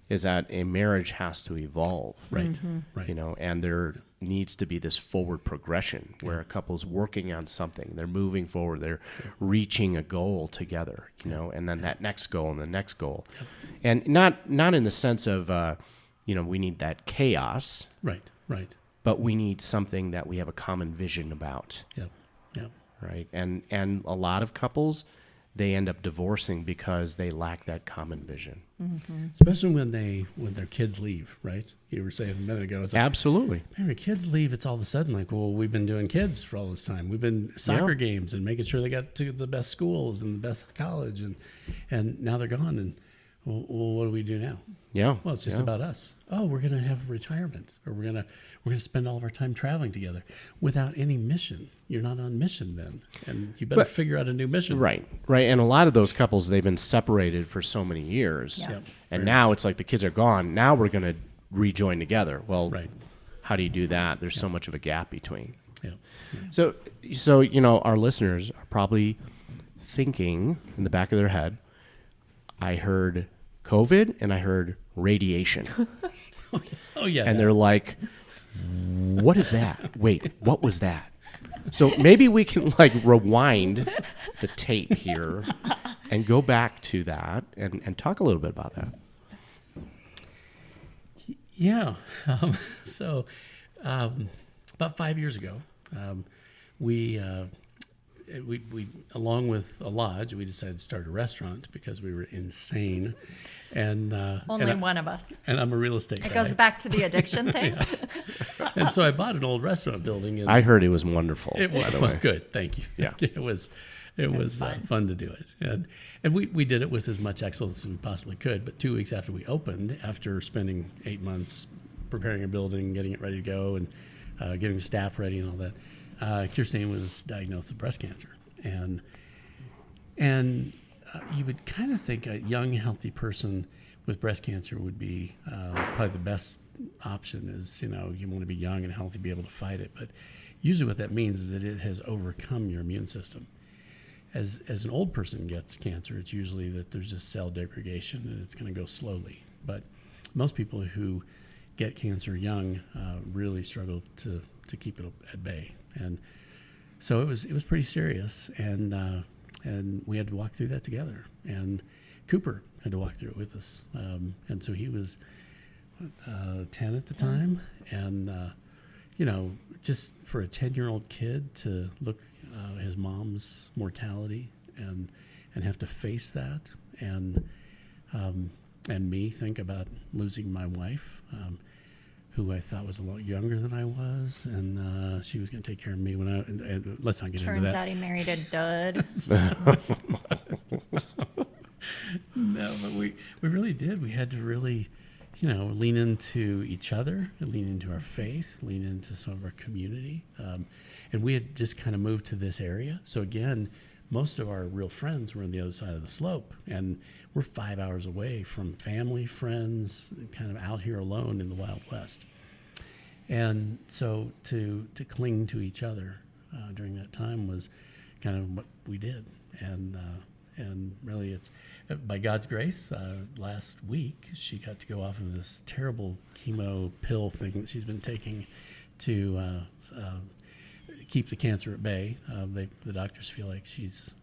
Is that a marriage has to evolve, Right, right. And there needs to be this forward progression where a couple's working on something, they're moving forward, they're reaching a goal together, and then that next goal and the next goal, and not in the sense of we need that chaos, Right, right. but we need something that we have a common vision about, Yep, yep. right? And a lot of couples, they end up divorcing because they lack that common vision. Especially when their kids leave, right? You were saying a minute ago, it's like, Absolutely. man, when kids leave, it's all of a sudden like, well, we've been doing kids for all this time. We've been soccer games and making sure they got to the best schools and the best college, and now they're gone. And well, what do we do now? Yeah. Well, it's just about us. Oh, we're going to have retirement, or we're going to spend all of our time traveling together without any mission. You're not on mission then, and you better figure out a new mission. Right. And a lot of those couples, they've been separated for so many years. Yeah. Yep. And now it's like the kids are gone. Now we're going to rejoin together. Well, Right. how do you do that? There's so much of a gap between. Yeah. So our listeners are probably thinking in the back of their head, I heard COVID and I heard radiation. Oh yeah. And they're like, what is that? Wait, what was that? So maybe we can rewind the tape here and go back to that and talk a little bit about that. Yeah. So about 5 years ago, we along with a lodge, we decided to start a restaurant because we were insane. And Only one of us. And I'm a real estate guy. It goes back to the addiction thing. And so I bought an old restaurant building. And I heard it was wonderful. it was by the way. good. Thank you. Yeah. It was fun to do it. And we did it with as much excellence as we possibly could. But 2 weeks after we opened, after spending 8 months preparing a building, getting it ready to go, and getting the staff ready and all that, Kirstine was diagnosed with breast cancer. And you would kind of think a young, healthy person with breast cancer would be probably the best option. Is you want to be young and healthy, be able to fight it. But usually what that means is that it has overcome your immune system. As an old person gets cancer, it's usually that there's just cell degradation and it's going to go slowly. But most people who get cancer young really struggle to keep it at bay. And so it was pretty serious, and we had to walk through that together. And Cooper had to walk through it with us, and so he was 10 at the time, and just for a 10-year-old kid to look his mom's mortality and have to face that, and me think about losing my wife, who I thought was a lot younger than I was, and she was going to take care of me when and let's not get into that. Turns out he married a dud. No, but we really did. We had to really, lean into each other, lean into our faith, lean into some of our community. And we had just kind of moved to this area. So again, most of our real friends were on the other side of the slope. And we're 5 hours away from family, friends, kind of out here alone in the Wild West. And so to cling to each other during that time was kind of what we did. And And really, it's by God's grace. Last week, she got to go off of this terrible chemo pill thing that she's been taking to keep the cancer at bay. The doctors feel like she's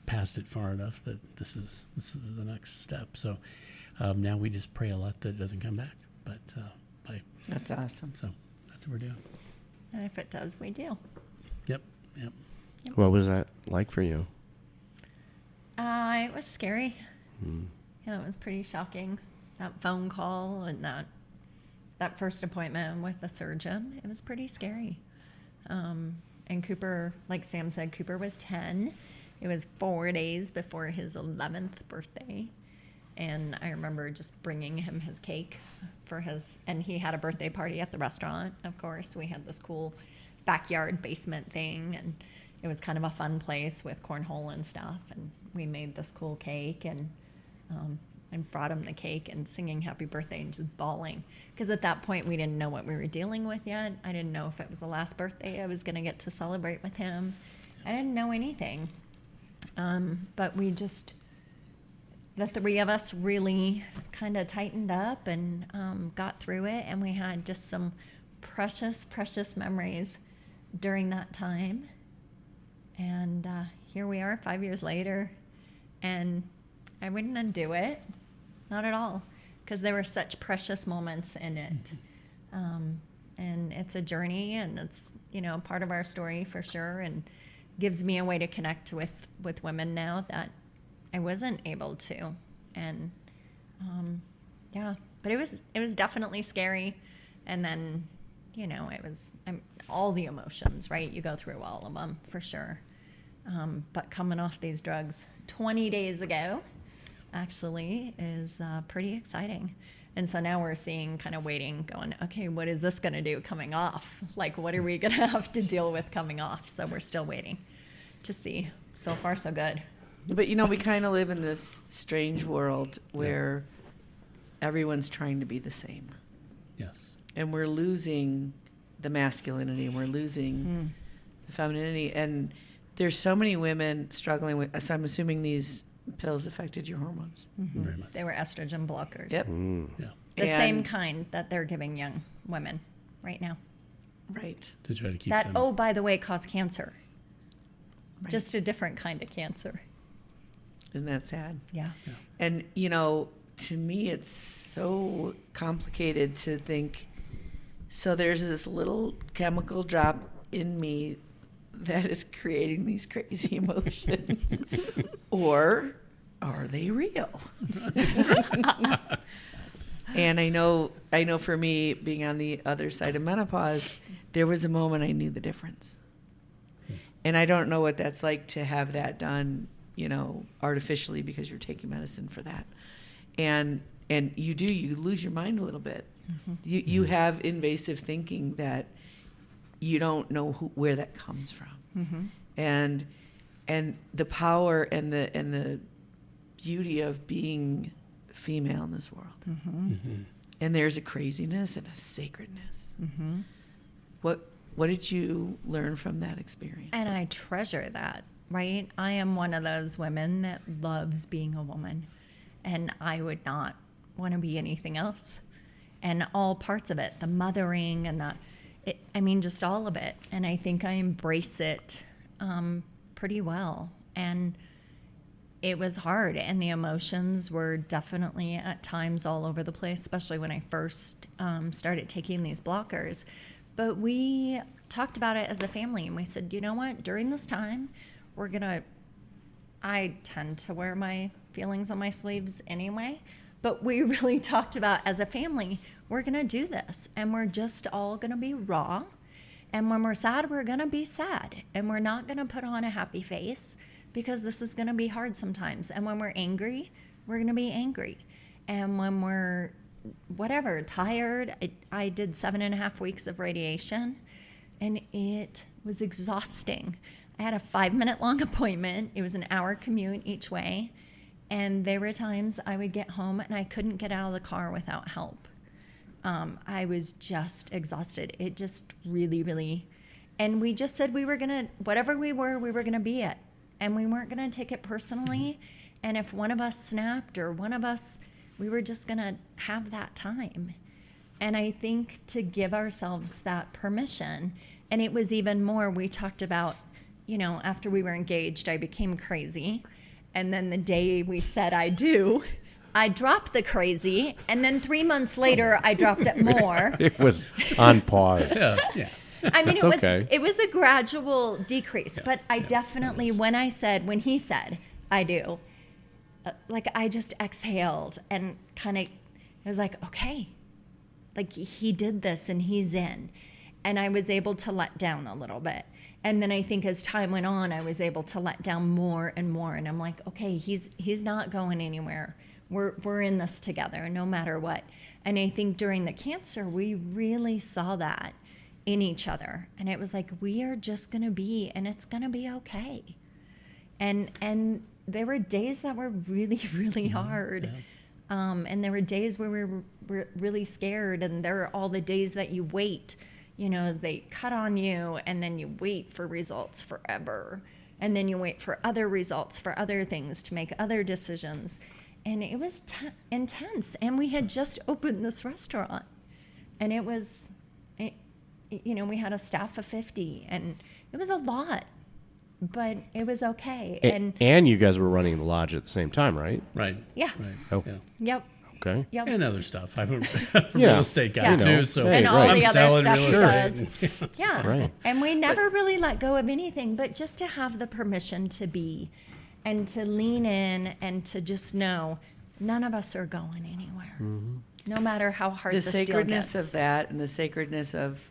passed it far enough that this is the next step. So now we just pray a lot that it doesn't come back. But That's awesome. so that's what we're doing. And if it does, we do. Yep. What was that like for you? It was scary. Yeah, it was pretty shocking. That phone call and that first appointment with the surgeon, it was pretty scary. And Cooper, like Sam said, Cooper was 10. It was 4 days before his 11th birthday. And I remember just bringing him his cake and he had a birthday party at the restaurant, of course. We had this cool backyard basement thing, and it was kind of a fun place with cornhole and stuff. And we made this cool cake, and I brought him the cake and singing happy birthday and just bawling. Because at that point, we didn't know what we were dealing with yet. I didn't know if it was the last birthday I was going to get to celebrate with him. I didn't know anything. But the three of us really kind of tightened up and got through it. And we had just some precious, precious memories during that time. And here we are 5 years later. And I wouldn't undo it. Not at all. Because there were such precious moments in it. And it's a journey, and it's, part of our story for sure, and gives me a way to connect with women now that I wasn't able to. And but it was definitely scary. And then, it was all the emotions, right? You go through all of them for sure. But coming off these drugs 20 days ago actually is pretty exciting. And so now we're seeing, kind of waiting, going, okay, what is this going to do coming off? Like, what are we going to have to deal with coming off? So we're still waiting to see. So far, so good. But, we kind of live in this strange world where everyone's trying to be the same. Yes. And we're losing the masculinity, and we're losing the femininity. And there's so many women struggling with, so I'm assuming these pills affected your hormones. Very much. They were estrogen blockers. Yep. Yeah. The same kind that they're giving young women right now. Right. To try to keep That, them. oh, by the way, cause cancer. Right. Just a different kind of cancer. Isn't that sad? Yeah. And, to me, it's so complicated to think, so there's this little chemical drop in me that is creating these crazy emotions. Or are they real? And I know for me, being on the other side of menopause, there was a moment I knew the difference. And I don't know what that's like to have that done, artificially, because you're taking medicine for that. And you lose your mind a little bit. You have invasive thinking that you don't know where that comes from. And the power and the beauty of being female in this world. And there's a craziness and a sacredness. What did you learn from that experience? And I treasure that, right? I am one of those women that loves being a woman, and I would not want to be anything else. And all parts of it, the mothering and just all of it. And I think I embrace it pretty well. And it was hard, and the emotions were definitely at times all over the place, especially when I first started taking these blockers. But we talked about it as a family, and we said, you know what, during this time, I tend to wear my feelings on my sleeves anyway, but we really talked about, as a family, we're going to do this, and we're just all going to be raw. And when we're sad, we're going to be sad, and we're not going to put on a happy face, because this is going to be hard sometimes. And when we're angry, we're going to be angry. And when we're tired, I did 7.5 weeks of radiation, and it was exhausting. I had a 5-minute long appointment. It was an hour commute each way. And there were times I would get home and I couldn't get out of the car without help. I was just exhausted. It just really, really, and we just said whatever we were going to be it. and we weren't going to take it personally. And if one of us snapped or one of us, we were just going to have that time. And I think to give ourselves that permission, and it was even more, we talked about, you know, after we were engaged, I became crazy. And then the day we said I do, I dropped the crazy. And then 3 months later, I dropped it more. It was on pause. Yeah. I mean, That's okay. it was a gradual decrease, but I definitely, when he said I do, like I just exhaled and kind of, it was like, okay, like he did this and he's in. And I was able to let down a little bit. And then I think as time went on, I was able to let down more and more. And I'm like, okay, he's not going anywhere. We're in this together, no matter what. And I think during the cancer, we really saw that in each other. And it was like, we are just going to be, and it's going to be okay. And there were days that were really, really hard. Yeah. And there were days where we were really scared. And there are all the days that you wait. You know, they cut on you, and then you wait for results forever. And then you wait for other results, for other things, to make other decisions. And it was intense. And we had just opened this restaurant. And it was, you know, we had a staff of 50. And it was a lot. But it was okay. And you guys were running the lodge at the same time, right? Right. Yeah. Right. Oh. Yeah. Yep. Okay. Yep. And other stuff. I'm a real estate guy Yeah. too, so And all I'm the other selling stuff real he estate. does. Yeah. Right. And we never really let go of anything, but just to have the permission to be and to lean in and to just know none of us are going anywhere. Mm-hmm. No matter how hard The the steel sacredness gets. of that and the sacredness of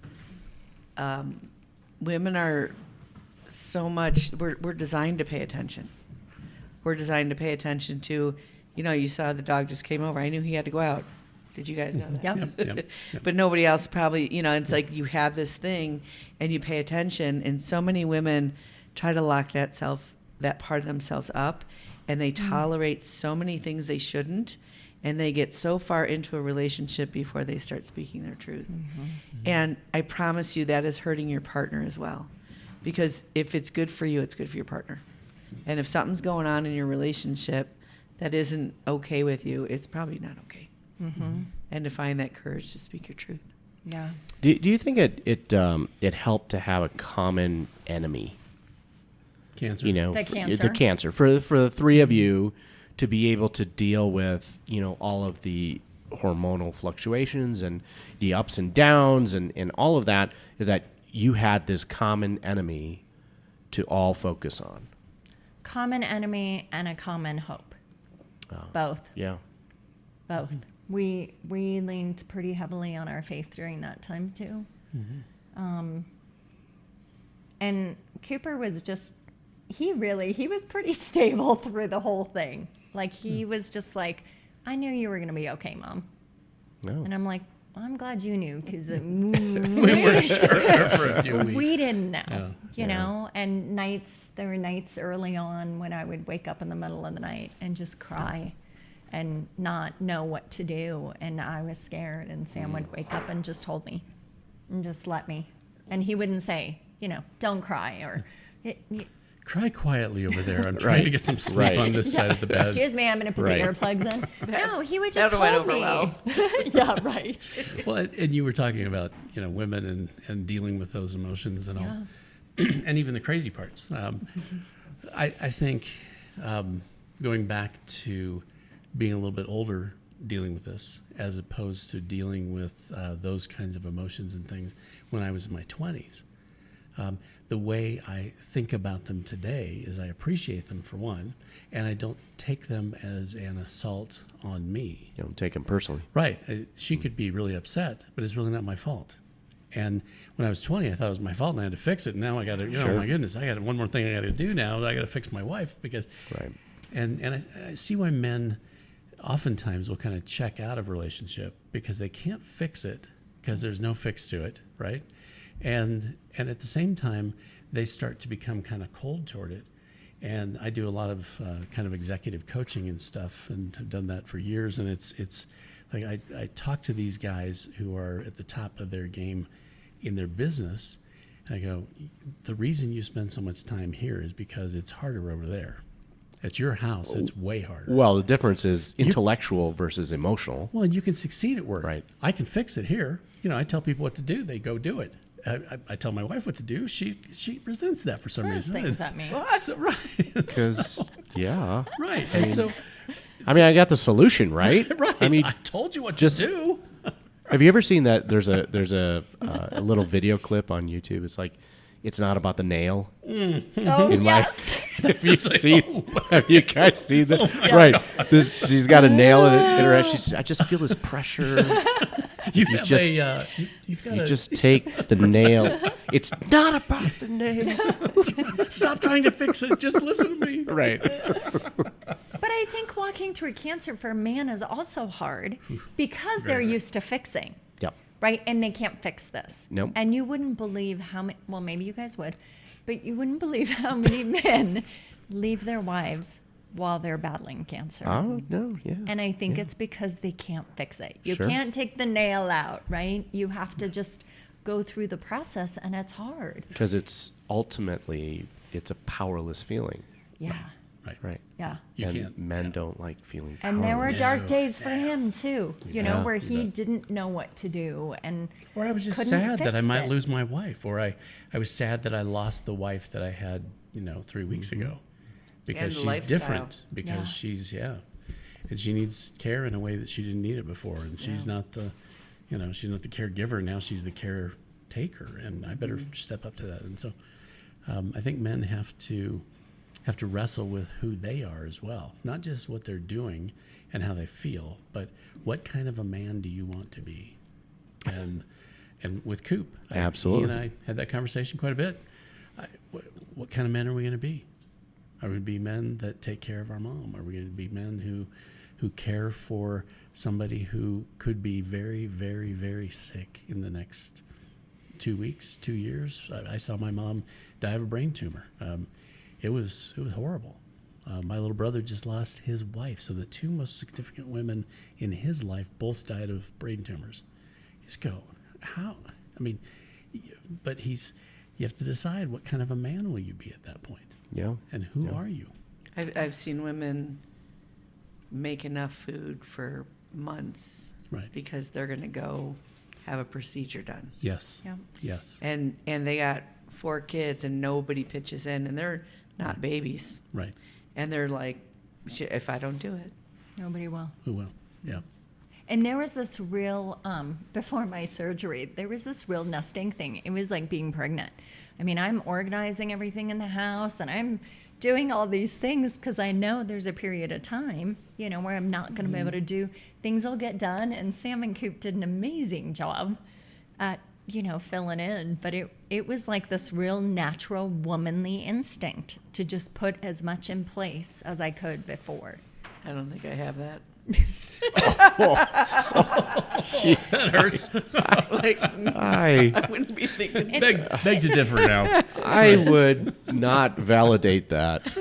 women are so much, we're designed to pay attention. We're designed to pay attention to, you know, you saw the dog just came over. I knew he had to go out. Did you guys know that? Yep. Yep. But nobody else probably, you know, it's like you have this thing and you pay attention, and so many women try to lock that part of themselves up, and they tolerate so many things they shouldn't, and they get so far into a relationship before they start speaking their truth. And I promise you that is hurting your partner as well, because if it's good for you, it's good for your partner. And if something's going on in your relationship that isn't okay with you, it's probably not okay. And to find that courage to speak your truth. Yeah. Do you think it helped to have a common enemy? Cancer. You know, The cancer. the cancer for the three of you to be able to deal with, you know, all of the hormonal fluctuations and the ups and downs and all of that, is that you had this common enemy to all focus on. Common enemy and a common hope. Both. Yeah. Both. We leaned pretty heavily on our faith during that time too. And Cooper was just, he was pretty stable through the whole thing. Like he was just like, I knew you were going to be okay, Mom. No. And I'm like, well, I'm glad you knew, because We weren't sure for a few weeks. we didn't know, Yeah. you know. And there were nights early on when I would wake up in the middle of the night and just cry and not know what to do. And I was scared, and Sam would wake up and just hold me and just let me. And he wouldn't say, you know, don't cry, or Cry quietly over there. I'm trying to get some sleep on this side of the bed. excuse me, I'm going to put Right. the earplugs in. No, he would just That went hold over me. well. Yeah, right. Well, and you were talking about, you know, women and dealing with those emotions and all, and even the crazy parts. I think going back to being a little bit older, dealing with this, as opposed to dealing with those kinds of emotions and things when I was in my 20s. The way I think about them today is I appreciate them, for one, and I don't take them as an assault on me. You don't take them personally. Right. She could be really upset, but it's really not my fault. And when I was 20, I thought it was my fault and I had to fix it. And now I got to, you know, Sure. my goodness, I got one more thing I got to do now. I got to fix my wife, because, Right. and I see why men oftentimes will kind of check out of a relationship because they can't fix it, because there's no fix to it, right? And at the same time, they start to become kind of cold toward it. And I do a lot of kind of executive coaching and stuff, and have done that for years. And it's like I talk to these guys who are at the top of their game in their business, I go, the reason you spend so much time here is because it's harder over there. It's your house. It's way harder. Well, the difference is intellectual versus emotional. Well, you can succeed at work. Right. I can fix it here. I tell people what to do. They go do it. I tell my wife what to do. She resents that for some Throws reason. things at me. So, right. Because, yeah. Right. And so, I got the solution, right? right. I told you what to do. Have you ever seen that? There's a little video clip on YouTube. It's like, it's not about the nail. Oh, yes. Have you seen? Have you guys seen that? Yeah. Right. She's got a nail in her. I just feel this pressure. You just take the nail. It's not about the nail. Stop trying to fix it. Just listen to me. Right. But I think walking through cancer for a man is also hard because they're Right. used to fixing, Yep. right? And they can't fix this. Nope. And you wouldn't believe how many, well, maybe you guys would, but you wouldn't believe how many men leave their wives while they're battling cancer. Oh, no, yeah. And I think it's because they can't fix it. You Sure. can't take the nail out, right? You have to just go through the process, and it's hard. Because it's a powerless feeling. Yeah. Right. Yeah. You and can't. men don't like feeling And there were powerless. dark days for him too, Yeah, where you he bet. didn't know what to do, and Or I was just couldn't sad that I fix might it. lose my wife, or I was sad that I lost the wife that I had, 3 weeks ago, because And the she's lifestyle. different, because Yeah. she's and she needs care in a way that she didn't need it before, and she's not the, she's not the caregiver now, she's the caretaker, and I better step up to that. And so, I think men have to wrestle with who they are as well, not just what they're doing and how they feel, but what kind of a man do you want to be? And with Coop, Absolutely. he and I had that conversation quite a bit. What kind of men are we going to be? Are we going to be men that take care of our mom? Are we going to be men who care for somebody who could be very, very, very sick in the next 2 weeks, 2 years? I saw my mom die of a brain tumor. It was horrible. My little brother just lost his wife, so the two most significant women in his life both died of brain tumors. You just go, how? But you have to decide what kind of a man will you be at that point, Yeah. and who are you? I've seen women make enough food for months Right. because they're going to go have a procedure done. Yes. Yeah. Yes. And they got 4 kids and nobody pitches in, and they're not babies. Right. And they're like, if I don't do it. Nobody will. Who will? Yeah. And there was this real, before my surgery, there was this real nesting thing. It was like being pregnant. I'm organizing everything in the house, and I'm doing all these things because I know there's a period of time, where I'm not going to be able to do, things will get done. And Sam and Coop did an amazing job at, filling in. But it was like this real natural womanly instinct to just put as much in place as I could before. I don't think I have that. That hurts. I wouldn't be thinking. Beg to differ now. I would not validate that,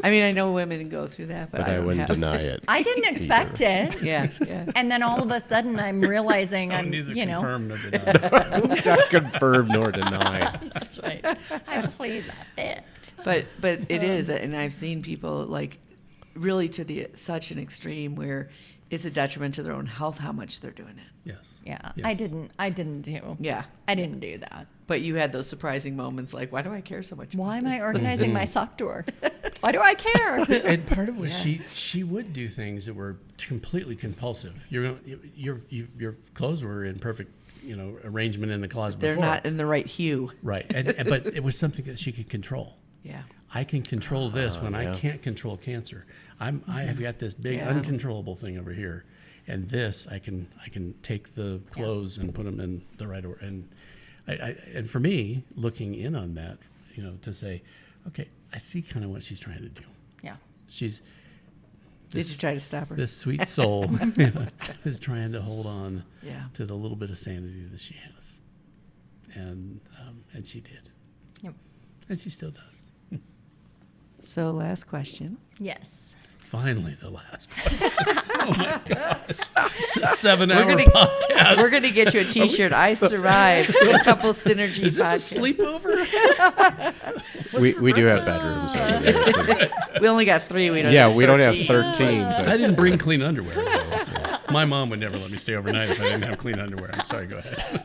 I know women go through that, but but I I don't wouldn't have. deny it. I didn't expect it. Yeah. And then all of a sudden I'm realizing I'm, Neither you know, confirm nor deny. Not confirm nor deny. that's right. I played that bit. But it is, and I've seen people like really to such an extreme where it's a detriment to their own health how much they're doing it. Yes. Yeah, Yes. I didn't do. Yeah. I didn't do that. But you had those surprising moments like, why do I care so much? Why about am I this? organizing my sock drawer? Why do I care? And part of it was she would do things that were completely compulsive. Your clothes were in perfect arrangement in the closet. They're before. not in the right hue. Right, but it was something that she could control. Yeah. I can control this when I yeah. can't control cancer. I have got this big Yeah. uncontrollable thing over here, and this I can take the clothes and put them in the right order. And and for me, looking in on that, to say, okay, I see kind of what she's trying to do. Yeah. She's Did you try to stop her? this sweet soul is trying to hold on Yeah. to the little bit of sanity that she has, and she did, Yep. and she still does. So last question. Yes. finally the last question. Oh my gosh. It's a 7-hour gonna- podcast. We're going to get you a T-shirt. I survived the Couple Synergy Is this podcast. a sleepover? We do have bedrooms over there. So. We only got 3. We don't. Yeah, have we don't have 13. 13. I But didn't bring clean underwear. Though, so. My mom would never let me stay overnight if I didn't have clean underwear. I'm sorry, go ahead.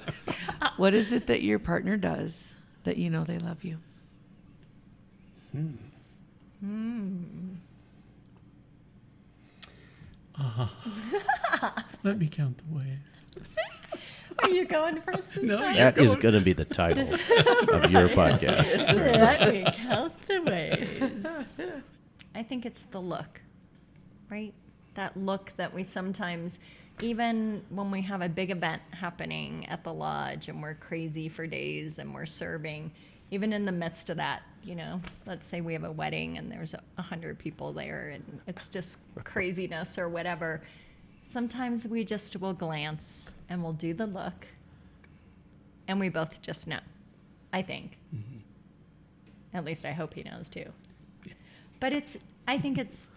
What is it that your partner does that you know they love you? Let me count the ways. Are you going first this No, time? that is going to be the title of your podcast. Let me count the ways. I think it's the look, right? That look that we sometimes, even when we have a big event happening at the lodge and we're crazy for days and we're serving, even in the midst of that, you know, let's say we have a wedding and there's 100 people there and it's just craziness or whatever. Sometimes we just will glance and we'll do the look and we both just know, I think. Mm-hmm. At least I hope he knows too. Yeah. But I think it's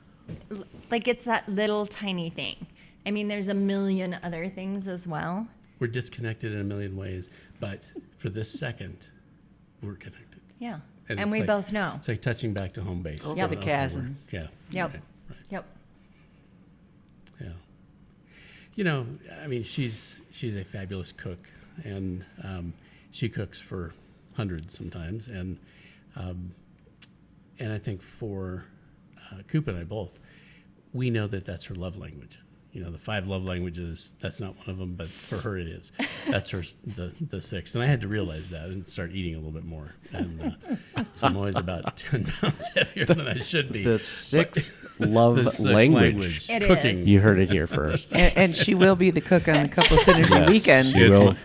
like it's that little tiny thing. I mean, there's a million other things as well. We're disconnected in a million ways, but for this second, we're connected. Yeah. And And it's we like- both know. It's like touching back to home base. Over the chasm. Yeah. Yep. Right, right. Yep. Yeah. You know, I mean, she's a fabulous cook, and she cooks for hundreds sometimes, and I think for Coop and I both, we know that that's her love language. You know, the 5 love languages, that's not one of them, but for her it is. That's her the 6th. And I had to realize that and start eating a little bit more. And so I'm always about 10 pounds heavier than I should be. The 6th love The 6th language. It cooking. is. You heard it here first. And she will be the cook on the Couple Synergy Yes, weekend. She It's will.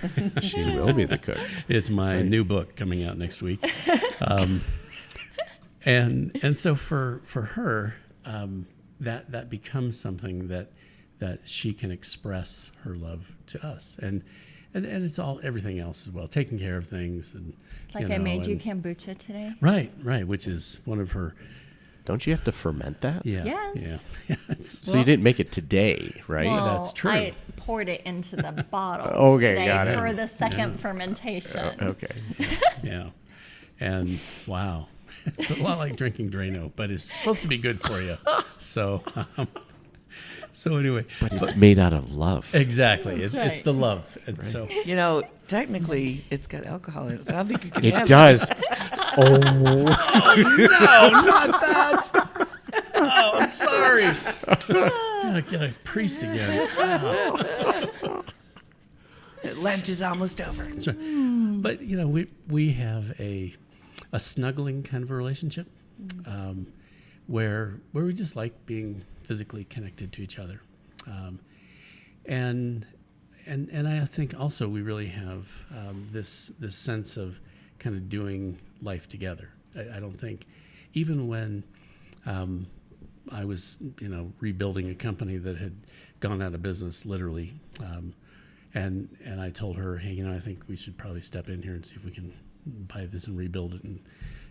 She will be the cook. It's my new book coming out next week. And so for her, that becomes something that she can express her love to us, and it's all everything else as well, taking care of things, and Like you I know, made you and- kombucha today. right, which is one of her Don't you have to ferment that? Yes. yeah it's- So you didn't make it today, right? Well, that's true. I poured it into the bottles Okay, today got it. for the second fermentation. Okay. yeah, and wow, it's a lot like drinking Drano, but it's supposed to be good for you. So anyway, But it's made out of love. exactly, it's right. the love, and so. You know, technically, it's got alcohol in it, so I don't think you can It have does. Oh, No, not that. Oh, I'm sorry. I get a priest again. it. Lent is almost over. That's right. But you know, we have a snuggling kind of a relationship, where we just like being physically connected to each other, and I think also we really have this sense of kind of doing life together. I don't think, even when I was, you know, rebuilding a company that had gone out of business literally, and I told her, hey, you know, I think we should probably step in here and see if we can buy this and rebuild it, and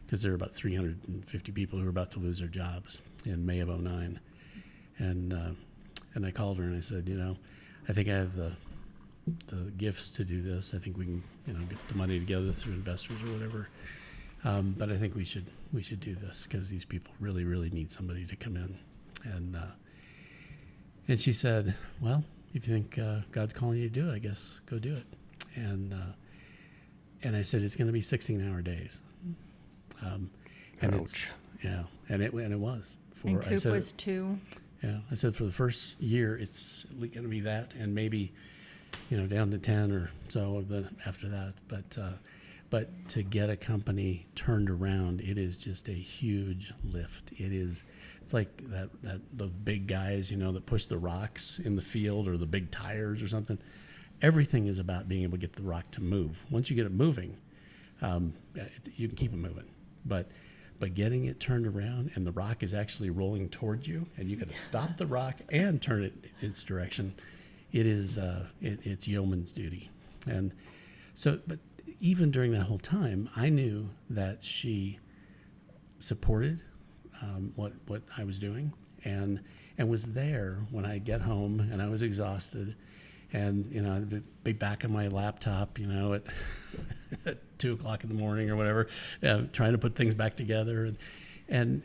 because there were about 350 people who were about to lose their jobs in May of 2009, and I called her and I said, you know, I think I have the gifts to do this. I think we can, you know, get the money together through investors or whatever. But I think we should do this because these people really, really need somebody to come in. And she said, well, if you think God's calling you to do it, I guess go do it. And I said, it's going to be 16-hour days. And Ouch. and it was. And I Coop said, was 2. yeah, I said for the first year, it's going to be that, and maybe, you know, down to 10 or so after that. But to get a company turned around, it is just a huge lift. It's like the big guys, you know, that push the rocks in the field or the big tires or something. Everything is about being able to get the rock to move. Once you get it moving, you can keep it moving. But getting it turned around and the rock is actually rolling towards you, and you got to stop the rock and turn it its direction. It is it's yeoman's duty. And so, but even during that whole time, I knew that she supported what I was doing, and was there when I'd get home and I was exhausted, and I'd be back on my laptop, at at 2:00 in the morning or whatever, trying to put things back together, and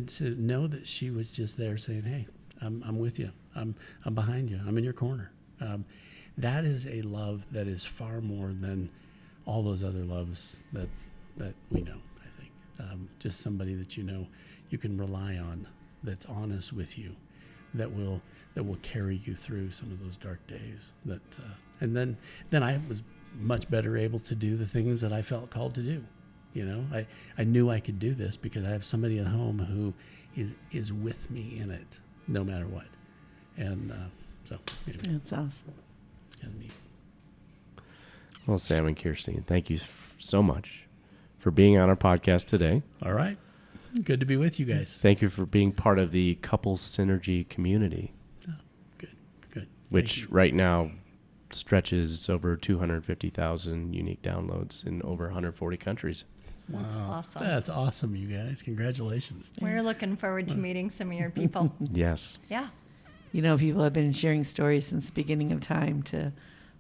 to know that she was just there saying, "Hey, I'm with you. I'm behind you. I'm in your corner." That is a love that is far more than all those other loves that we know. I think just somebody that you can rely on, that's honest with you, that will carry you through some of those dark days. And then I was much better able to do the things that I felt called to do. I knew I could do this because I have somebody at home who is with me in it, no matter what. And so anyway, That's awesome. it's kind of neat. Well, Sam and Kirstine, thank you so much for being on our podcast today. All right, good to be with you guys. Thank you for being part of the Couples Synergy community, Good. which right now stretches over 250,000 unique downloads in over 140 countries. That's Wow. awesome. That's awesome, you guys. Congratulations. We're looking forward to meeting some of your people. Yes. Yeah. People have been sharing stories since the beginning of time to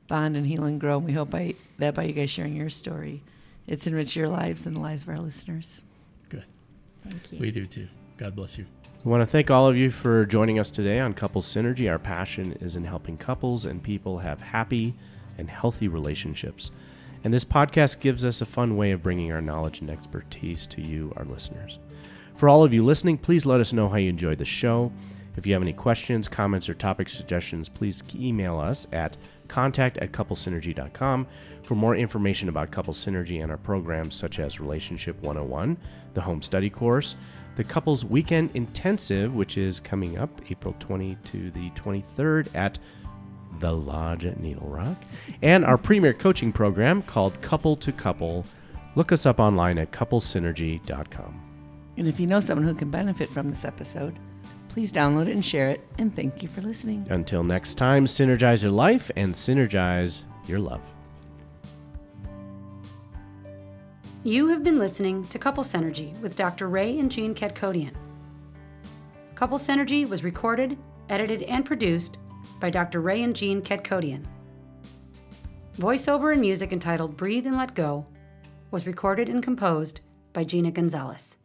bond and heal and grow. And we hope that by you guys sharing your story, it's enriched your lives and the lives of our listeners. Good. Thank you. We do too. God bless you. We want to thank all of you for joining us today on Couples Synergy. Our passion is in helping couples and people have happy and healthy relationships. And this podcast gives us a fun way of bringing our knowledge and expertise to you, our listeners. For all of you listening, please let us know how you enjoyed the show. If you have any questions, comments, or topic suggestions, please email us at contact@couplesynergy.com. For more information about Couple Synergy and our programs such as Relationship 101, the Home Study Course, the Couples Weekend Intensive, which is coming up April 20 to the 23rd at the Lodge at Needle Rock, and our premier coaching program called Couple to Couple. Look us up online at couplesynergy.com. And if you know someone who can benefit from this episode, please download it and share it. And thank you for listening. Until next time, synergize your life and synergize your love. You have been listening to Couple Synergy with Dr. Ray and Jean Ketkodian. Couple Synergy was recorded, edited, and produced by Dr. Ray and Jean Ketkodian. Voiceover and music entitled Breathe and Let Go was recorded and composed by Gina Gonzalez.